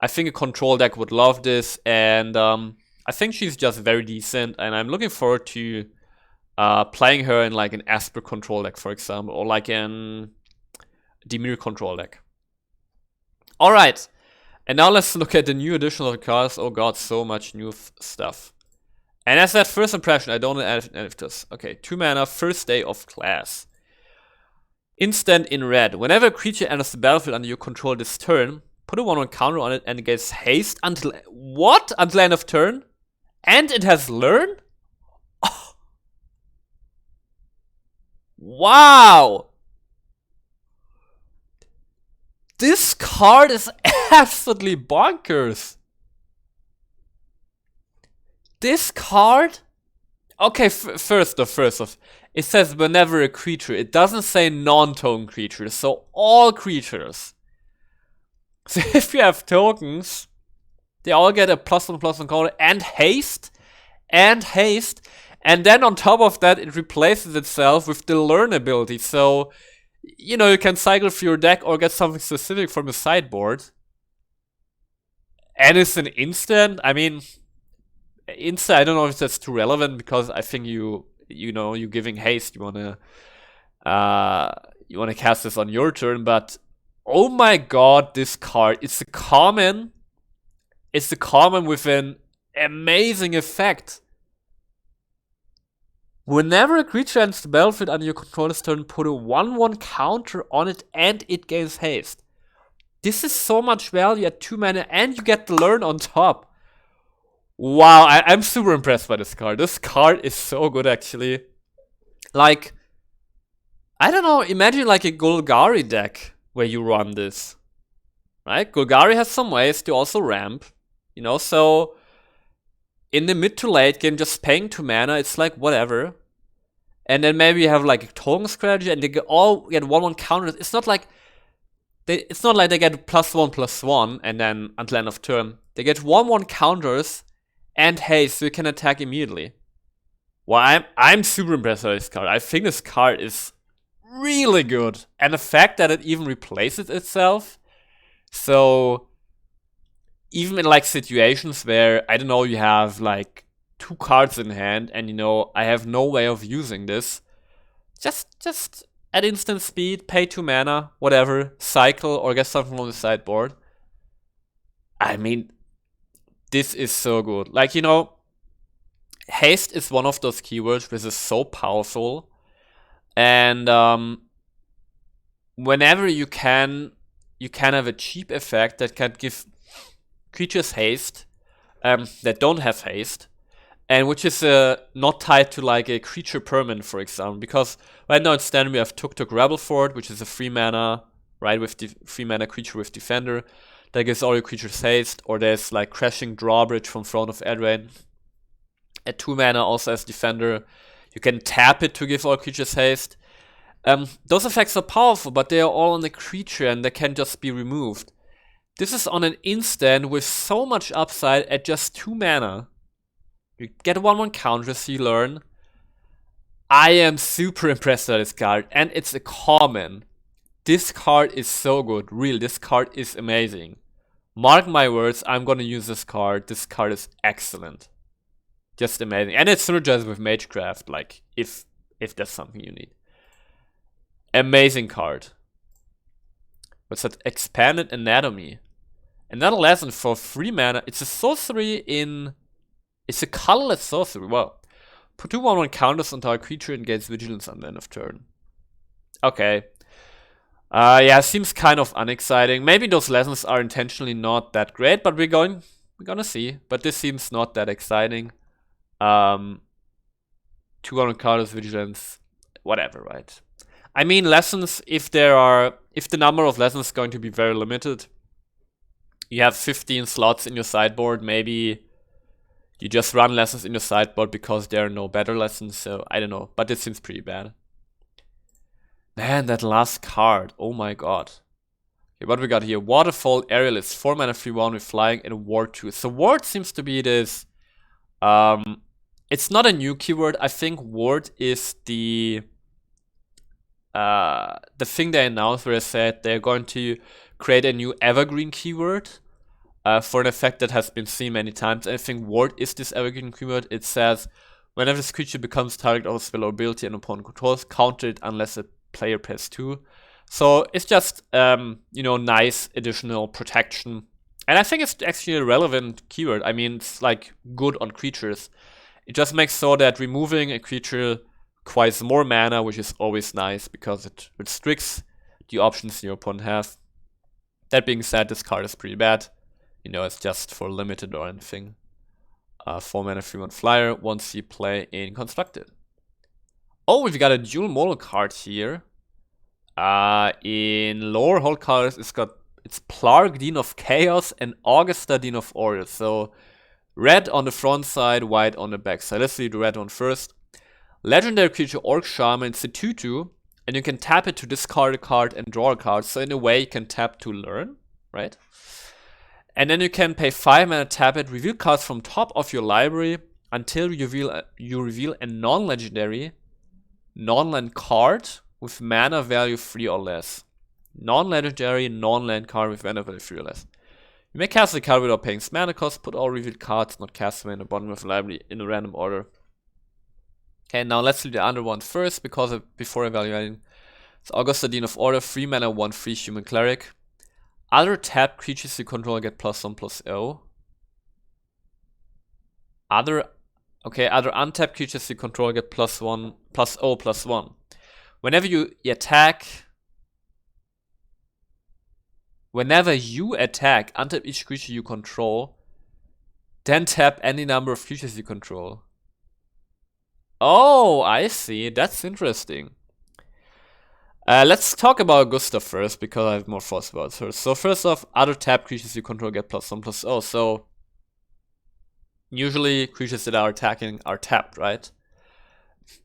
[SPEAKER 1] I think a control deck would love this, and I think she's just very decent, and I'm looking forward to playing her in like an Esper control deck, for example, or like an Dimir control deck. Alright, and now let's look at the new edition of the cards. Oh god, so much new stuff. And as that first impression, I don't know if this. Okay, 2 mana, first day of class. Instant in red. Whenever a creature enters the battlefield under your control this turn, put a 1/1 counter on it and it gets haste until what? Until end of turn? And it has learn? Oh. Wow! This card is absolutely bonkers. This card? Okay, first off, it says whenever a creature. It doesn't say non-token creatures, so all creatures. So if you have tokens, they all get a +1/+1 counter and haste, and then on top of that, it replaces itself with the learn ability. So, you know, you can cycle through your deck or get something specific from the sideboard. And it's an instant. I mean, instant, I don't know if that's too relevant because I think you know, you're giving haste. You wanna cast this on your turn, but oh my god, this card, it's a common with an amazing effect. Whenever a creature enters the battlefield under your controller's turn, put a 1/1 counter on it and it gains haste. This is so much value at 2 mana and you get the learn on top. Wow, I'm super impressed by this card. This card is so good actually. Like, I don't know, imagine like a Golgari deck where you run this. Right? Golgari has some ways to also ramp. You know, so in the mid to late game, just paying 2 mana, it's like whatever. And then maybe you have like a token strategy and they all get 1/1 counters. It's not like they get +1/+1 and then until end of turn. They get 1/1 counters and haste, so you can attack immediately. Well, I'm super impressed by this card. I think this card is really good. And the fact that it even replaces itself. So even in like situations where, I don't know, you have like 2 cards in hand and you know, I have no way of using this. Just at instant speed, pay 2 mana, whatever, cycle or get something from the sideboard. I mean, this is so good. Like, you know, haste is one of those keywords which is so powerful. And whenever you can have a cheap effect that can give creatures haste that don't have haste, and which is not tied to like a creature permanent, for example. Because right now in standard we have Tuk Rebelford, which is a 3 mana, right, with 3 mana creature with defender that gives all your creatures haste, or there's like Crashing Drawbridge from Throne of Eldraine at 2 mana also as defender. You can tap it to give all creatures haste. Those effects are powerful, but they are all on the creature and they can just be removed. This is on an instant with so much upside at just 2 mana. You get 1/1 counter, so you learn. I am super impressed by this card, and it's a common. This card is so good, real. This card is amazing. Mark my words, I'm gonna use this card. This card is excellent. Just amazing. And it synergizes with Magecraft, like, if that's something you need. Amazing card. What's that? Expanded Anatomy. Another lesson for 3 mana. It's a sorcery in... It's a colorless sorcery. Well, put 2 1/1 counters on our creature and gains vigilance on the end of turn. Okay. Yeah, seems kind of unexciting. Maybe those lessons are intentionally not that great, but we're gonna see. But this seems not that exciting. 2 1/1 counters, vigilance, whatever, right? I mean, lessons, if the number of lessons is going to be very limited, you have 15 slots in your sideboard, maybe you just run lessons in your sideboard because there are no better lessons, so I don't know, but it seems pretty bad. Man, that last card, oh my god. Okay, what we got here? Waterfall Aerialist, 4 mana 3/1 with flying and ward 2. So ward seems to be this, it's not a new keyword. I think ward is the thing they announced where they said they're going to create a new evergreen keyword for an effect that has been seen many times. And I think ward is this evergreen keyword. It says, whenever this creature becomes target of a spell or ability and opponent controls, counter it unless a player pays 2. So it's just, you know, nice additional protection. And I think it's actually a relevant keyword. I mean, it's like good on creatures. It just makes so that removing a creature requires more mana, which is always nice because it restricts the options your opponent have. That being said, this card is pretty bad. You know, it's just for limited or anything. 4 mana 3/1 flyer once you play in Constructed. Oh, we've got a dual model card here. In Lorehold cards, it's Plarg, Dean of Chaos, and Augusta, Dean of Order. So red on the front side, white on the back side. Let's see the red one first. Legendary creature Orc Shaman, it's a 2/2, and you can tap it to discard a card and draw a card. So in a way, you can tap to learn, right? And then you can pay 5 mana, tap it, reveal cards from top of your library until you reveal a non-legendary, non-land card with mana value 3 or less. Non-legendary, non-land card with mana value 3 or less. You may cast a card without paying its mana cost, put all revealed cards not cast in the bottom of the library in a random order. Okay, now let's do the other one first, because before evaluating. It's Augusta, Dean of Order, 3 mana, 1/3 human cleric. Other tapped creatures you control get +1/+0. Okay, other untapped creatures you control get +1, +0/+1. Whenever you attack, untap each creature you control, then tap any number of creatures you control. Oh, I see. That's interesting. Let's talk about Augusta first, because I have more thoughts about her. So first off, other tapped creatures you control get +1/+0. So usually creatures that are attacking are tapped, right?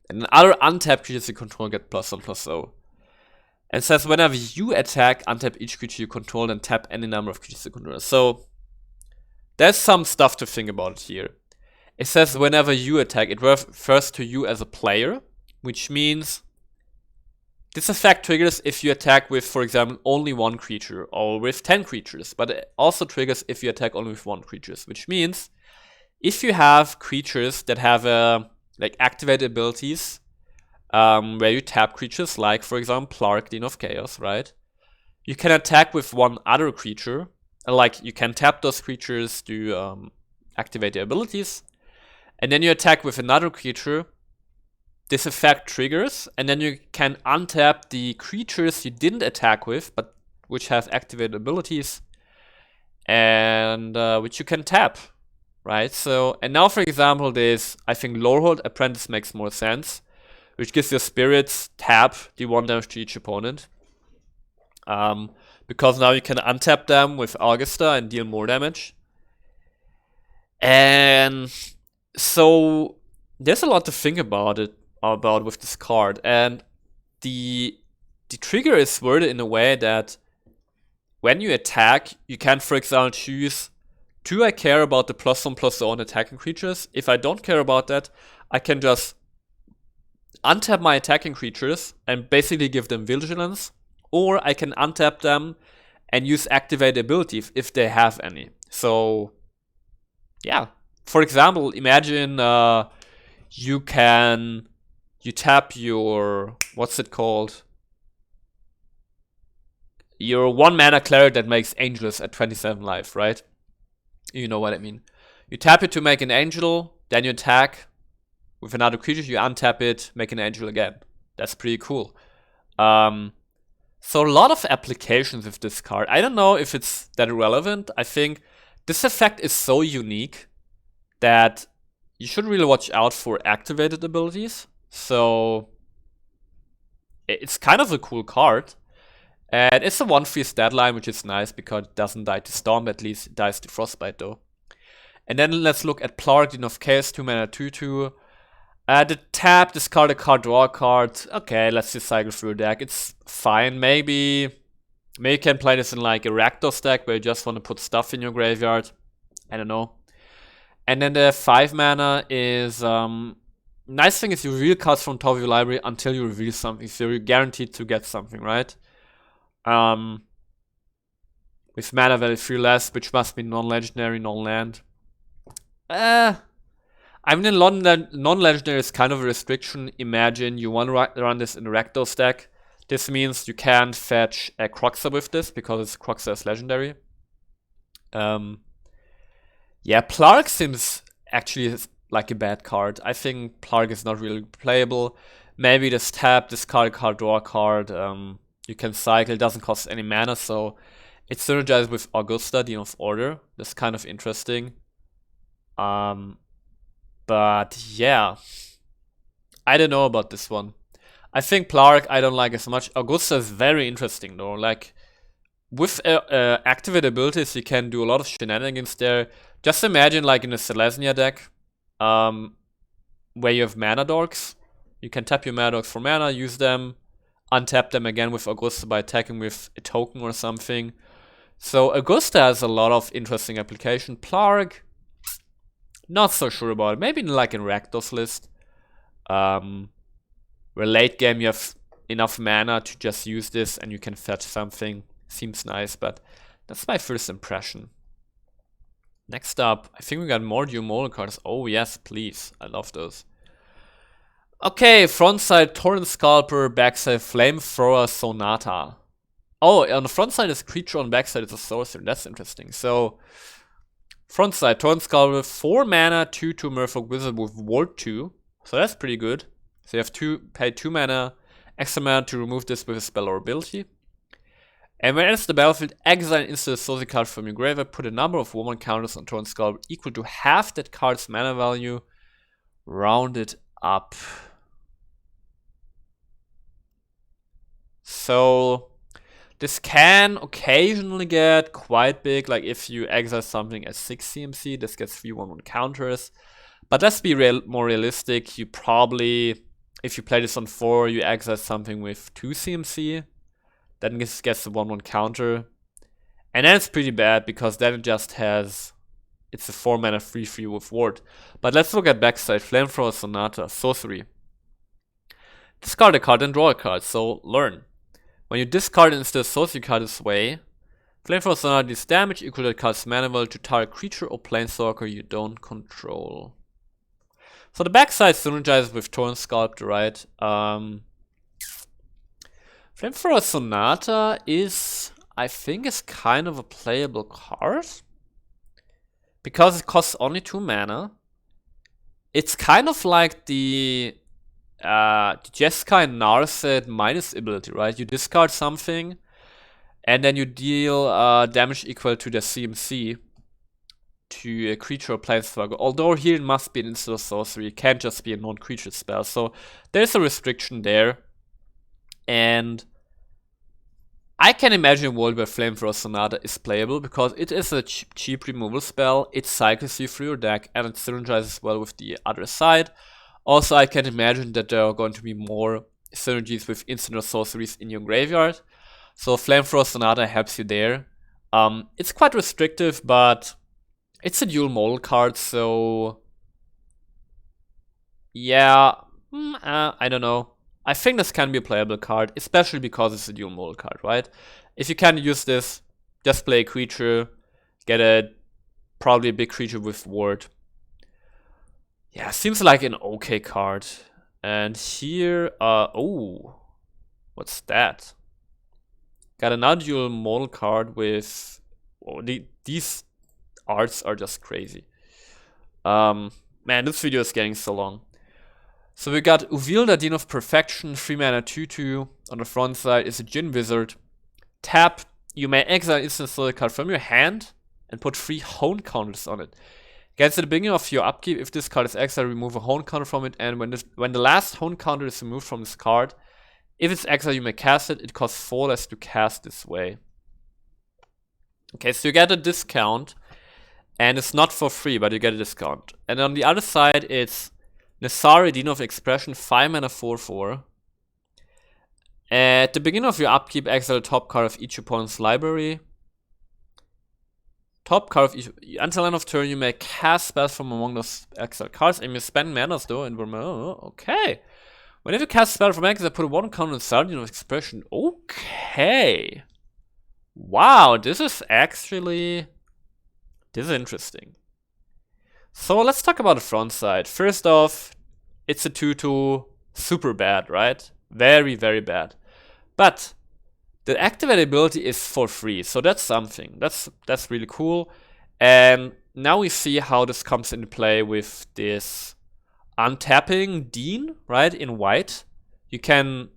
[SPEAKER 1] And other untapped creatures you control get +1/+0. And it says whenever you attack, untap each creature you control and tap any number of creatures you control. So there's some stuff to think about here. It says whenever you attack, it refers to you as a player, which means this effect triggers if you attack with, for example, only one creature or with 10 creatures, but it also triggers if you attack only with one creature, which means if you have creatures that have like activated abilities, where you tap creatures like, for example, Lark, Dean of Chaos, right? You can attack with one other creature, like you can tap those creatures to activate their abilities, and then you attack with another creature. This effect triggers, and then you can untap the creatures you didn't attack with, but which have activated abilities, and which you can tap, right? So, and now for example, this, I think Lorehold Apprentice makes more sense, which gives your spirits tap, do 1 damage to each opponent. Because now you can untap them with Augusta and deal more damage. And so there's a lot to think about with this card, and the trigger is worded in a way that when you attack, you can, for example, choose, do I care about the +1/+0 on attacking creatures? If I don't care about that, I can just untap my attacking creatures and basically give them vigilance, or I can untap them and use activate abilities if they have any. So yeah, for example, imagine you tap your, what's it called? Your 1 mana cleric that makes angels at 27 life, right? You know what I mean. You tap it to make an angel, then you attack with another creature, you untap it, make an angel again. That's pretty cool. So a lot of applications with this card. I don't know if it's that relevant. I think this effect is so unique that you should really watch out for activated abilities. So it's kind of a cool card. And it's a 1/3 stat line, which is nice because it doesn't die to Storm, at least it dies to Frostbite though. And then let's look at Plark, Dean of Chaos, 2 mana 2/2. The tap, discard a card, draw a card. Okay, let's just cycle through the deck. It's fine. Maybe you can play this in like a Rakdos deck where you just want to put stuff in your graveyard. I don't know. And then the 5 mana is nice thing is you reveal cards from top of your library until you reveal something, so you're guaranteed to get something, right? With mana value 3 less, which must be non-legendary, non-land. I mean, non-legendary is kind of a restriction. Imagine you want to run this in a Rakdos deck. This means you can't fetch a Croxa with this because Croxa is legendary. Yeah, Plark seems actually like a bad card. I think Plark is not really playable. Maybe this tap, discard a card, draw a card. You can cycle, it doesn't cost any mana, so it's synergized with Augusta, Dean of Order. That's kind of interesting. But yeah, I don't know about this one. I think Plark I don't like as much. Augusta is very interesting though. Like with activate abilities, you can do a lot of shenanigans there. Just imagine like in a Selesnya deck, where you have mana dorks. You can tap your mana dorks for mana, use them, untap them again with Augusta by attacking with a token or something. So Augusta has a lot of interesting application. Plark, not so sure about it. Maybe like in Rakdos list, where late game you have enough mana to just use this and you can fetch something. Seems nice, but that's my first impression. Next up, I think we got more Dual cards. Oh yes, please. I love those. Okay, front side Torrent Scalper, backside Flamethrower Sonata. Oh, on the front side is creature, on backside is a sorcerer. That's interesting. So Front side, Torn Skull, 4 mana, 2/2 Merfolk Wizard with Ward 2. So that's pretty good. So you have pay 2 mana, extra mana to remove this with a spell or ability. And when it enters the battlefield, exile an instant associate card from your graveyard, put a number of 1/1 counters on Torn Skull equal to half that card's mana value, round it up. So this can occasionally get quite big, like if you exile something at 6 CMC, this gets 3 1/1 counters. But let's be more realistic, you probably, if you play this on 4, you exile something with 2 CMC, then this gets the 1/1 counter. And then it's pretty bad, because then it just has, it's a 4 mana 3/3 with ward. But let's look at backside, Flamethrower Sonata, sorcery. Discard a card and draw a card, so learn. When you discard an instant associate card this way, Flamethrower Sonata deals damage equal to the card's mana value to target creature or planeswalker you don't control. So the backside synergizes with Torn Sculpt, right? Flamethrower Sonata is, I think, is kind of a playable card. Because it costs only 2 mana. It's kind of like the Jeskai Narset minus ability, right? You discard something, and then you deal damage equal to the CMC to a creature or planeswalker. Although here it must be an instant sorcery, it can't just be a non-creature spell. So there's a restriction there. And I can imagine a world where Flamethrower Sonata is playable, because it is a cheap removal spell, it cycles you through your deck, and it synergizes well with the other side. Also, I can imagine that there are going to be more synergies with instant or sorceries in your graveyard. So Flamethrower Sonata helps you there. It's quite restrictive, but it's a dual model card, so yeah, I don't know. I think this can be a playable card, especially because it's a dual model card, right? If you can use this, just play a creature, get probably a big creature with ward. Yeah, seems like an okay card. And here, oh, what's that? Got another dual model card with, oh, these arts are just crazy. Man, this video is getting so long. So we got UVilda, Dean of Perfection, 3 mana 2/2. On the front side is a Djinn Wizard. Tap, you may exile an instant associate card from your hand and put 3 hone counters on it. Against the beginning of your upkeep, if this card is exiled, remove a hone counter from it, and when the last hone counter is removed from this card, if it's exiled, you may cast it. It costs 4 less to cast this way. Okay, so you get a discount, and it's not for free, but you get a discount. And on the other side, it's Nesari, Dean of Expression, 5 mana 4/4. At the beginning of your upkeep, exile the top card of each opponent's library. Top card of each. Until end of turn, you may cast spells from among those exiled cards, and you spend manas though. And okay. Whenever you cast a spell from exile, put a 1 counter on Dean of Expression. Okay. Wow, this is interesting. So let's talk about the front side. First off, it's a 2/2, super bad, right? Very, very bad. But the activate ability is for free, so that's something. That's really cool. And now we see how this comes into play with this untapping Dean, right? In white, you can,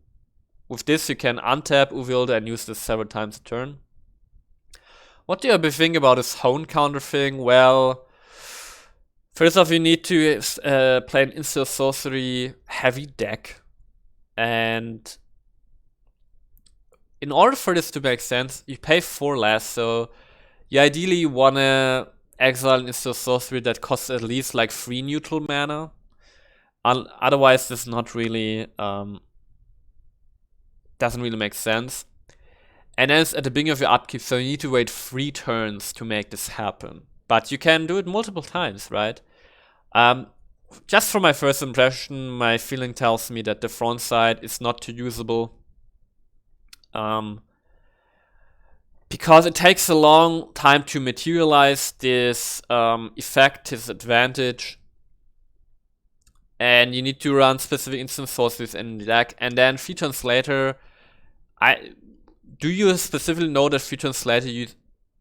[SPEAKER 1] with this, you can untap UVilda and use this several times a turn. What do you think about this hone counter thing? Well, first off, you need to play an instant sorcery heavy deck, and in order for this to make sense, you pay 4 less. So you ideally wanna exile an instant sorcery that costs at least like 3 neutral mana. Otherwise, this not really doesn't really make sense. And then it's at the beginning of your upkeep, so you need to wait 3 turns to make this happen. But you can do it multiple times, right? Just from my first impression, my feeling tells me that the front side is not too usable. Because it takes a long time to materialize this effect, this advantage. And you need to run specific instant sorceries in the deck. And then 3 turns later, do you specifically know that 3 turns later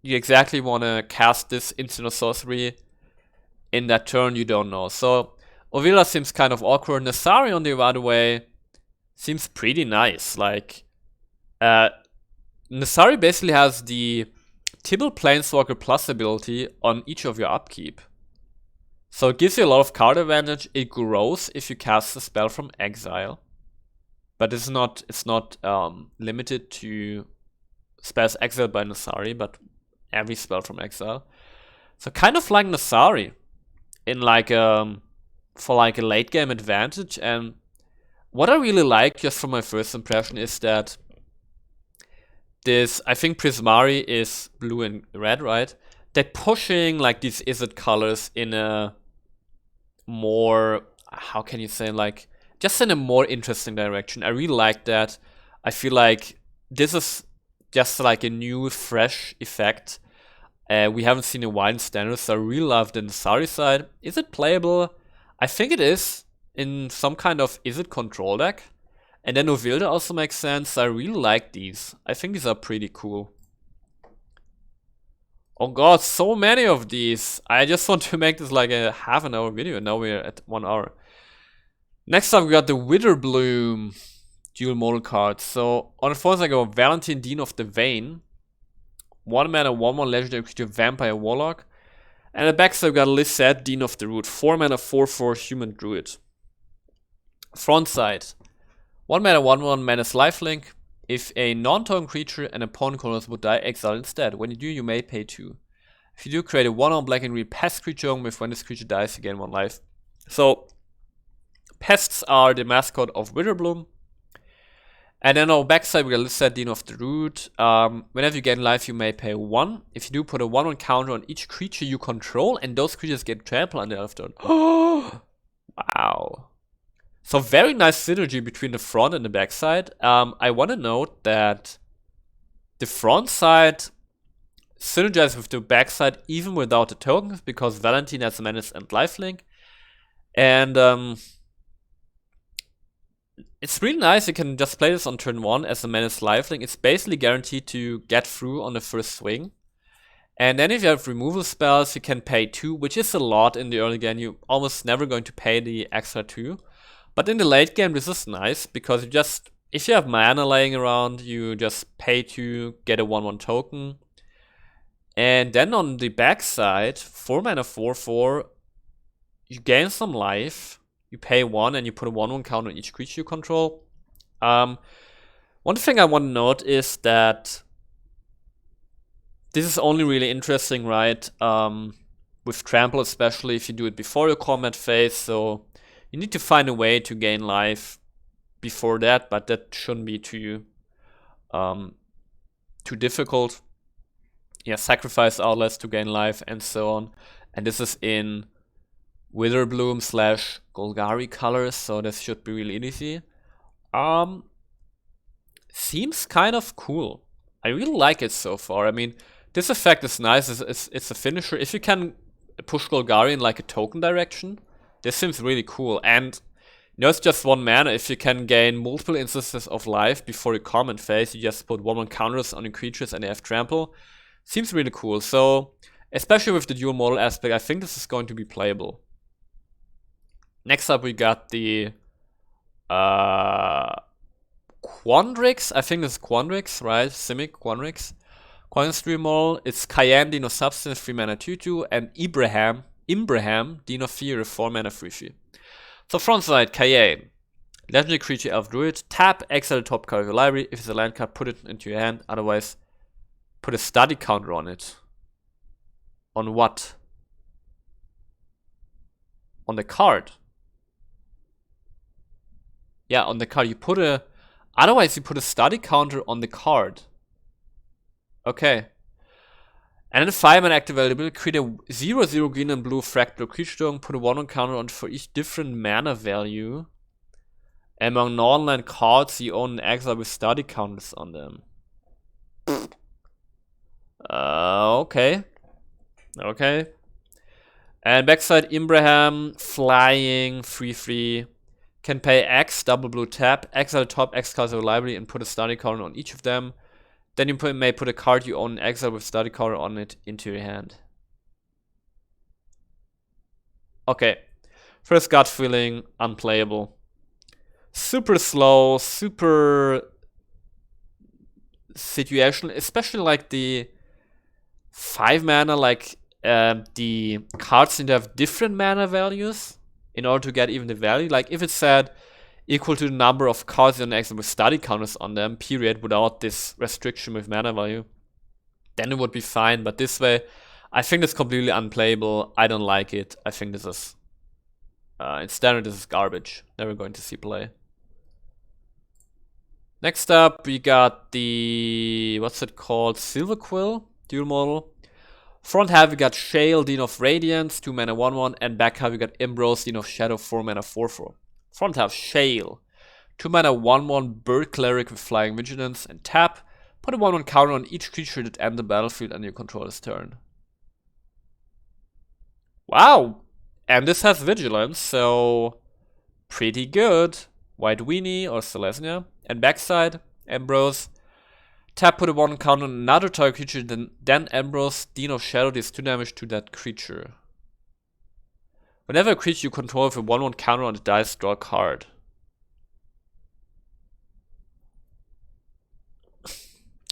[SPEAKER 1] you exactly want to cast this instant or sorcery in that turn, you don't know. So UVilda seems kind of awkward. Nasari, on the other way, seems pretty nice. Like, Nasari basically has the Tibble Planeswalker Plus ability on each of your upkeep. So it gives you a lot of card advantage. It grows if you cast a spell from exile. But it's not limited to spells exiled by Nasari, but every spell from exile. So kind of like Nasari in like for like a late game advantage. And what I really like, just from my first impression, is that this, I think Prismari is blue and red, right? They're pushing like these Izzet colors in a more, how can you say, like, just in a more interesting direction. I really like that. I feel like this is just like a new, fresh effect. We haven't seen a while in standard, so I really love the Nasari side. Is it playable? I think it is in some kind of Izzet control deck. And then UVilda also makes sense. I really like these. I think these are pretty cool. Oh god, so many of these. I just want to make this like a half an hour video. Now we're at 1 hour. Next up, we got the Widowbloom dual model cards. So on the front side, I go Valentine, Dean of the Vein. 1 mana, 1/1 legendary creature, Vampire Warlock. And the back side, we got Lisette, Dean of the Root. 4 mana, 4/4 human druid. Front side, 1 mana, 1/1 Menace Lifelink. If a non-token creature and opponent colors would die, exile instead. When you do, you may pay 2. If you do, create a 1/1 black and green pest creature with when this creature dies, you gain 1 life. So, pests are the mascot of Widowbloom. And then on the backside, we got Lisette, Dean of the Root. Whenever you gain life, you may pay 1. If you do, put a 1/1 counter on each creature you control, and those creatures get trampled on the other turn. Wow. So very nice synergy between the front and the back side. I want to note that the front side synergizes with the back side even without the tokens, because Valentine has a Menace and Lifelink. And it's really nice. You can just play this on turn 1 as a Menace Lifelink. It's basically guaranteed to get through on the first swing. And then if you have removal spells, you can pay 2, which is a lot in the early game. You're almost never going to pay the extra 2. But in the late game, this is nice, because if you have mana laying around, you just pay to get a 1/1 token. And then on the backside, 4 mana, 4/4, you gain some life, you pay 1, and you put a 1/1 counter on each creature you control. One thing I want to note is that this is only really interesting, right? With Trample, especially if you do it before your combat phase, so you need to find a way to gain life before that, but that shouldn't be too difficult. Yeah, sacrifice outlets to gain life and so on. And this is in Widowbloom / Golgari colors, so this should be really easy. Seems kind of cool. I really like it so far. I mean, this effect is nice. It's a finisher. If you can push Golgari in like a token direction, this seems really cool. And you know, it's just 1 mana. If you can gain multiple instances of life before your command phase, you just put 1/1 counters on your creatures and they have trample. Seems really cool. So, especially with the dual model aspect, I think this is going to be playable. Next up, we got the Quandrix. I think it's Quandrix, right? Simic Quandrix. Quandrix dual model. It's Cayenne, Dean of Substance, 3 mana 2/2, and Ibrahim, Dean of Fear, 4 mana 3/3. So front side, Cayenne. Legendary creature, Elf Druid. Tap, exile the top card of your library. If it's a land card, put it into your hand. Otherwise, put a study counter on it. On what? On the card. Yeah, on the card. Otherwise, you put a study counter on the card. Okay. And then 5 mana active availability, create a 0/0 green and blue fractal creature token, put a 1/1 counter on for each different mana value among non-land cards you own in exile with study counters on them. Okay. Okay. And backside, Ibrahim, flying, 3/3. Can pay X, double blue tap, exile top X cards of the library and put a study counter on each of them. Then you may put a card you own in exile with study counter on it into your hand. Okay. First gut feeling, unplayable. Super slow, super situation, especially like the 5 mana, like the cards need to have different mana values in order to get even the value. Like if it said equal to the number of cards in exile with study counters on them, period, without this restriction with mana value, then it would be fine. But this way, I think it's completely unplayable. I don't like it. I think this is in standard, this is garbage. Never going to see play. Next up, we got the, what's it called? Silver Quill, dual model. Front half, we got Shale, Dean of Radiance, 2 mana 1/1, and back half, we got Ambrose, Dean of Shadow, 4 mana 4/4. Front half, Shale, 2 mana 1/1, Bird Cleric with Flying Vigilance, and tap. Put a 1/1 counter on each creature that ends the battlefield on your controller's turn. Wow! And this has Vigilance, so pretty good. White Weenie or Selesnya. And backside, Ambrose. Tap, put a 1 counter on another target creature, then Ambrose, Dean of Shadow, deals 2 damage to that creature. Whenever a creature you control with a 1/1 counter on the dice, draw a card.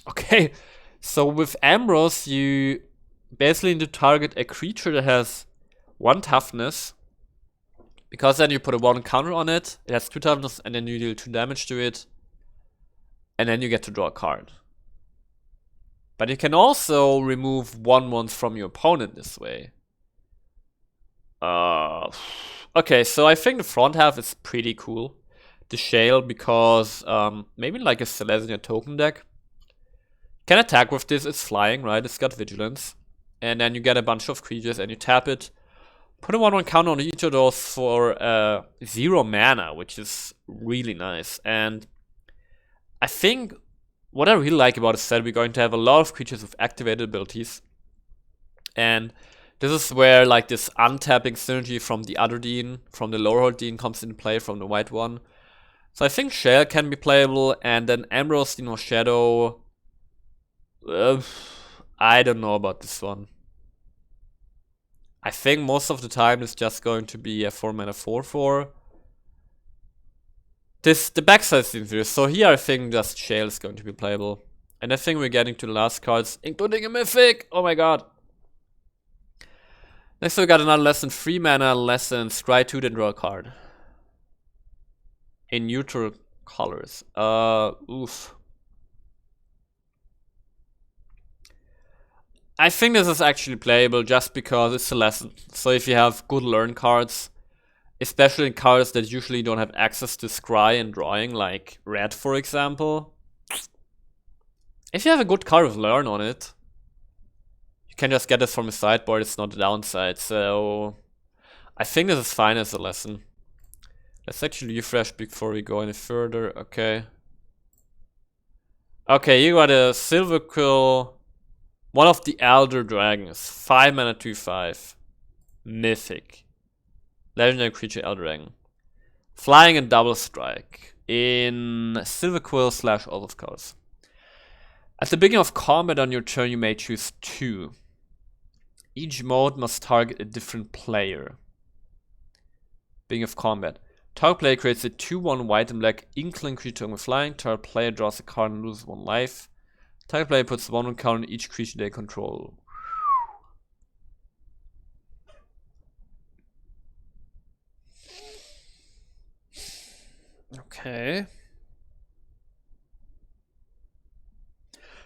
[SPEAKER 1] Okay, so with Ambrose, you basically need to target a creature that has 1 toughness, because then you put a 1 counter on it, it has 2 toughness, and then you deal 2 damage to it, and then you get to draw a card. But you can also remove 1/1s from your opponent this way. Okay, so I think the front half is pretty cool. The Shale, because maybe like a Selesnya token deck. Can attack with this, it's flying, right? It's got Vigilance. And then you get a bunch of creatures and you tap it. Put a 1/1 counter on each of those for 0 mana, which is really nice. And I think what I really like about it is that we're going to have a lot of creatures with activated abilities. And this is where like this untapping synergy from the other Dean, from the Lorehold Dean, comes into play from the white one. So I think Shale can be playable, and then Ambrose, Dean of Shadow. I don't know about this one. I think most of the time it's just going to be a 4 mana 4/4. The backside seems weird, so here I think just Shale is going to be playable. And I think we're getting to the last cards, including a Mythic! Oh my god! Next we got another less than 3 mana, less than scry 2, then draw a card. In neutral colors. Oof. I think this is actually playable just because it's a lesson. So if you have good learn cards, especially in cards that usually don't have access to scry and drawing, like red for example. If you have a good card with learn on it, you can just get this from the sideboard, it's not the downside. So I think this is fine as a lesson. Let's actually refresh before we go any further. Okay. Okay, you got a Silver Quill, one of the Elder Dragons, 5 mana 2/5, Mythic. Legendary creature Elder Dragon. Flying and double strike in Silver Quill / Olive cards. At the beginning of combat on your turn, you may choose 2. Each mode must target a different player. Beginning of combat. Target player creates a 2/1 white and black inkling creature with flying. Target player draws a card and loses 1 life. Target player puts 1/1 counter on each creature they control. Okay.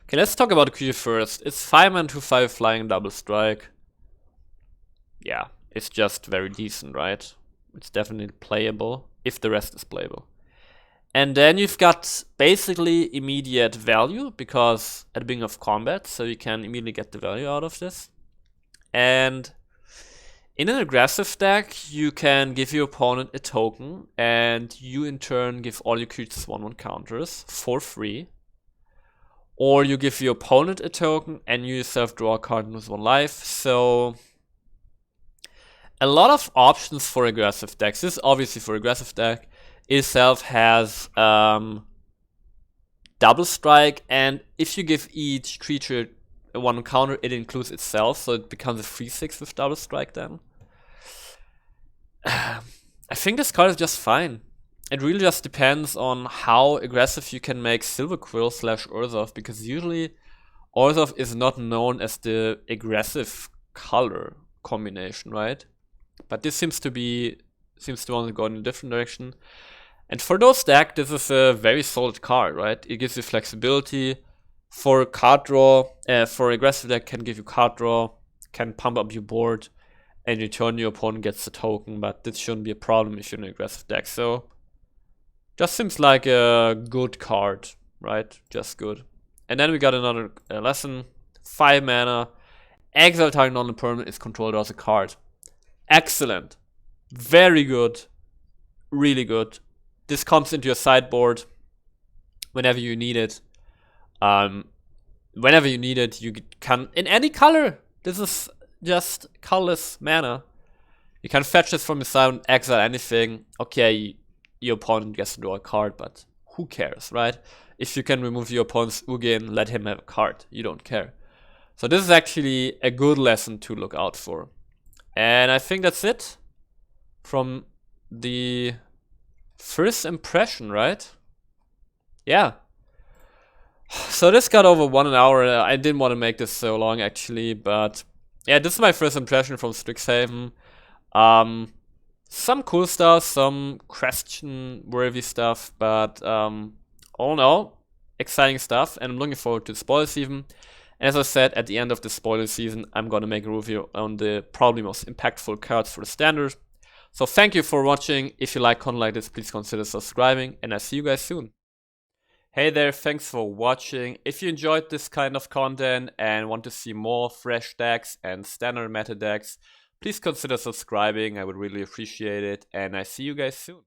[SPEAKER 1] Okay, let's talk about the creature first. It's 5 mana 2/5 flying double strike. Yeah, it's just very decent, right? It's definitely playable, if the rest is playable. And then you've got basically immediate value, because at the beginning of combat, so you can immediately get the value out of this. And in an aggressive deck, you can give your opponent a token, and you in turn give all your creatures 1/1 counters for free. Or you give your opponent a token, and you yourself draw a card and lose 1 life. So a lot of options for aggressive decks. This is obviously for aggressive deck. Itself has double strike, and if you give each creature one counter, it includes itself, so it becomes a 3/6 with double strike then. I think this card is just fine. It really just depends on how aggressive you can make Silver Quill / Orzhov, because usually Orzhov is not known as the aggressive color combination, right? But this seems to want to go in a different direction. And for those decks, this is a very solid card, right? It gives you flexibility. For card draw, for aggressive deck, can give you card draw, can pump up your board, and in turn your opponent gets the token, but this shouldn't be a problem if you're in an aggressive deck. So, just seems like a good card, right? Just good. And then we got another lesson. 5 mana. Exile target non-permanent is controlled as a card. Excellent. Very good. Really good. This comes into your sideboard whenever you need it. Whenever you need it, you can, in any color. This is just colorless mana. You can fetch this from your side and exile anything. Okay, your opponent gets to draw a card, but who cares, right? If you can remove your opponent's Ugin, let him have a card. You don't care. So this is actually a good lesson to look out for. And I think that's it from the first impression, right? Yeah. So this got over 1 hour. I didn't want to make this so long actually, but yeah, this is my first impression from Strixhaven. Some cool stuff, some question-worthy stuff, but all in all, exciting stuff, and I'm looking forward to the spoiler season. And as I said, at the end of the spoiler season, I'm gonna make a review on the probably most impactful cards for the standard. So thank you for watching. If you like content like this, please consider subscribing, and I'll see you guys soon. Hey there, thanks for watching. If you enjoyed this kind of content and want to see more fresh decks and standard meta decks, please consider subscribing. I would really appreciate it, and I see you guys soon.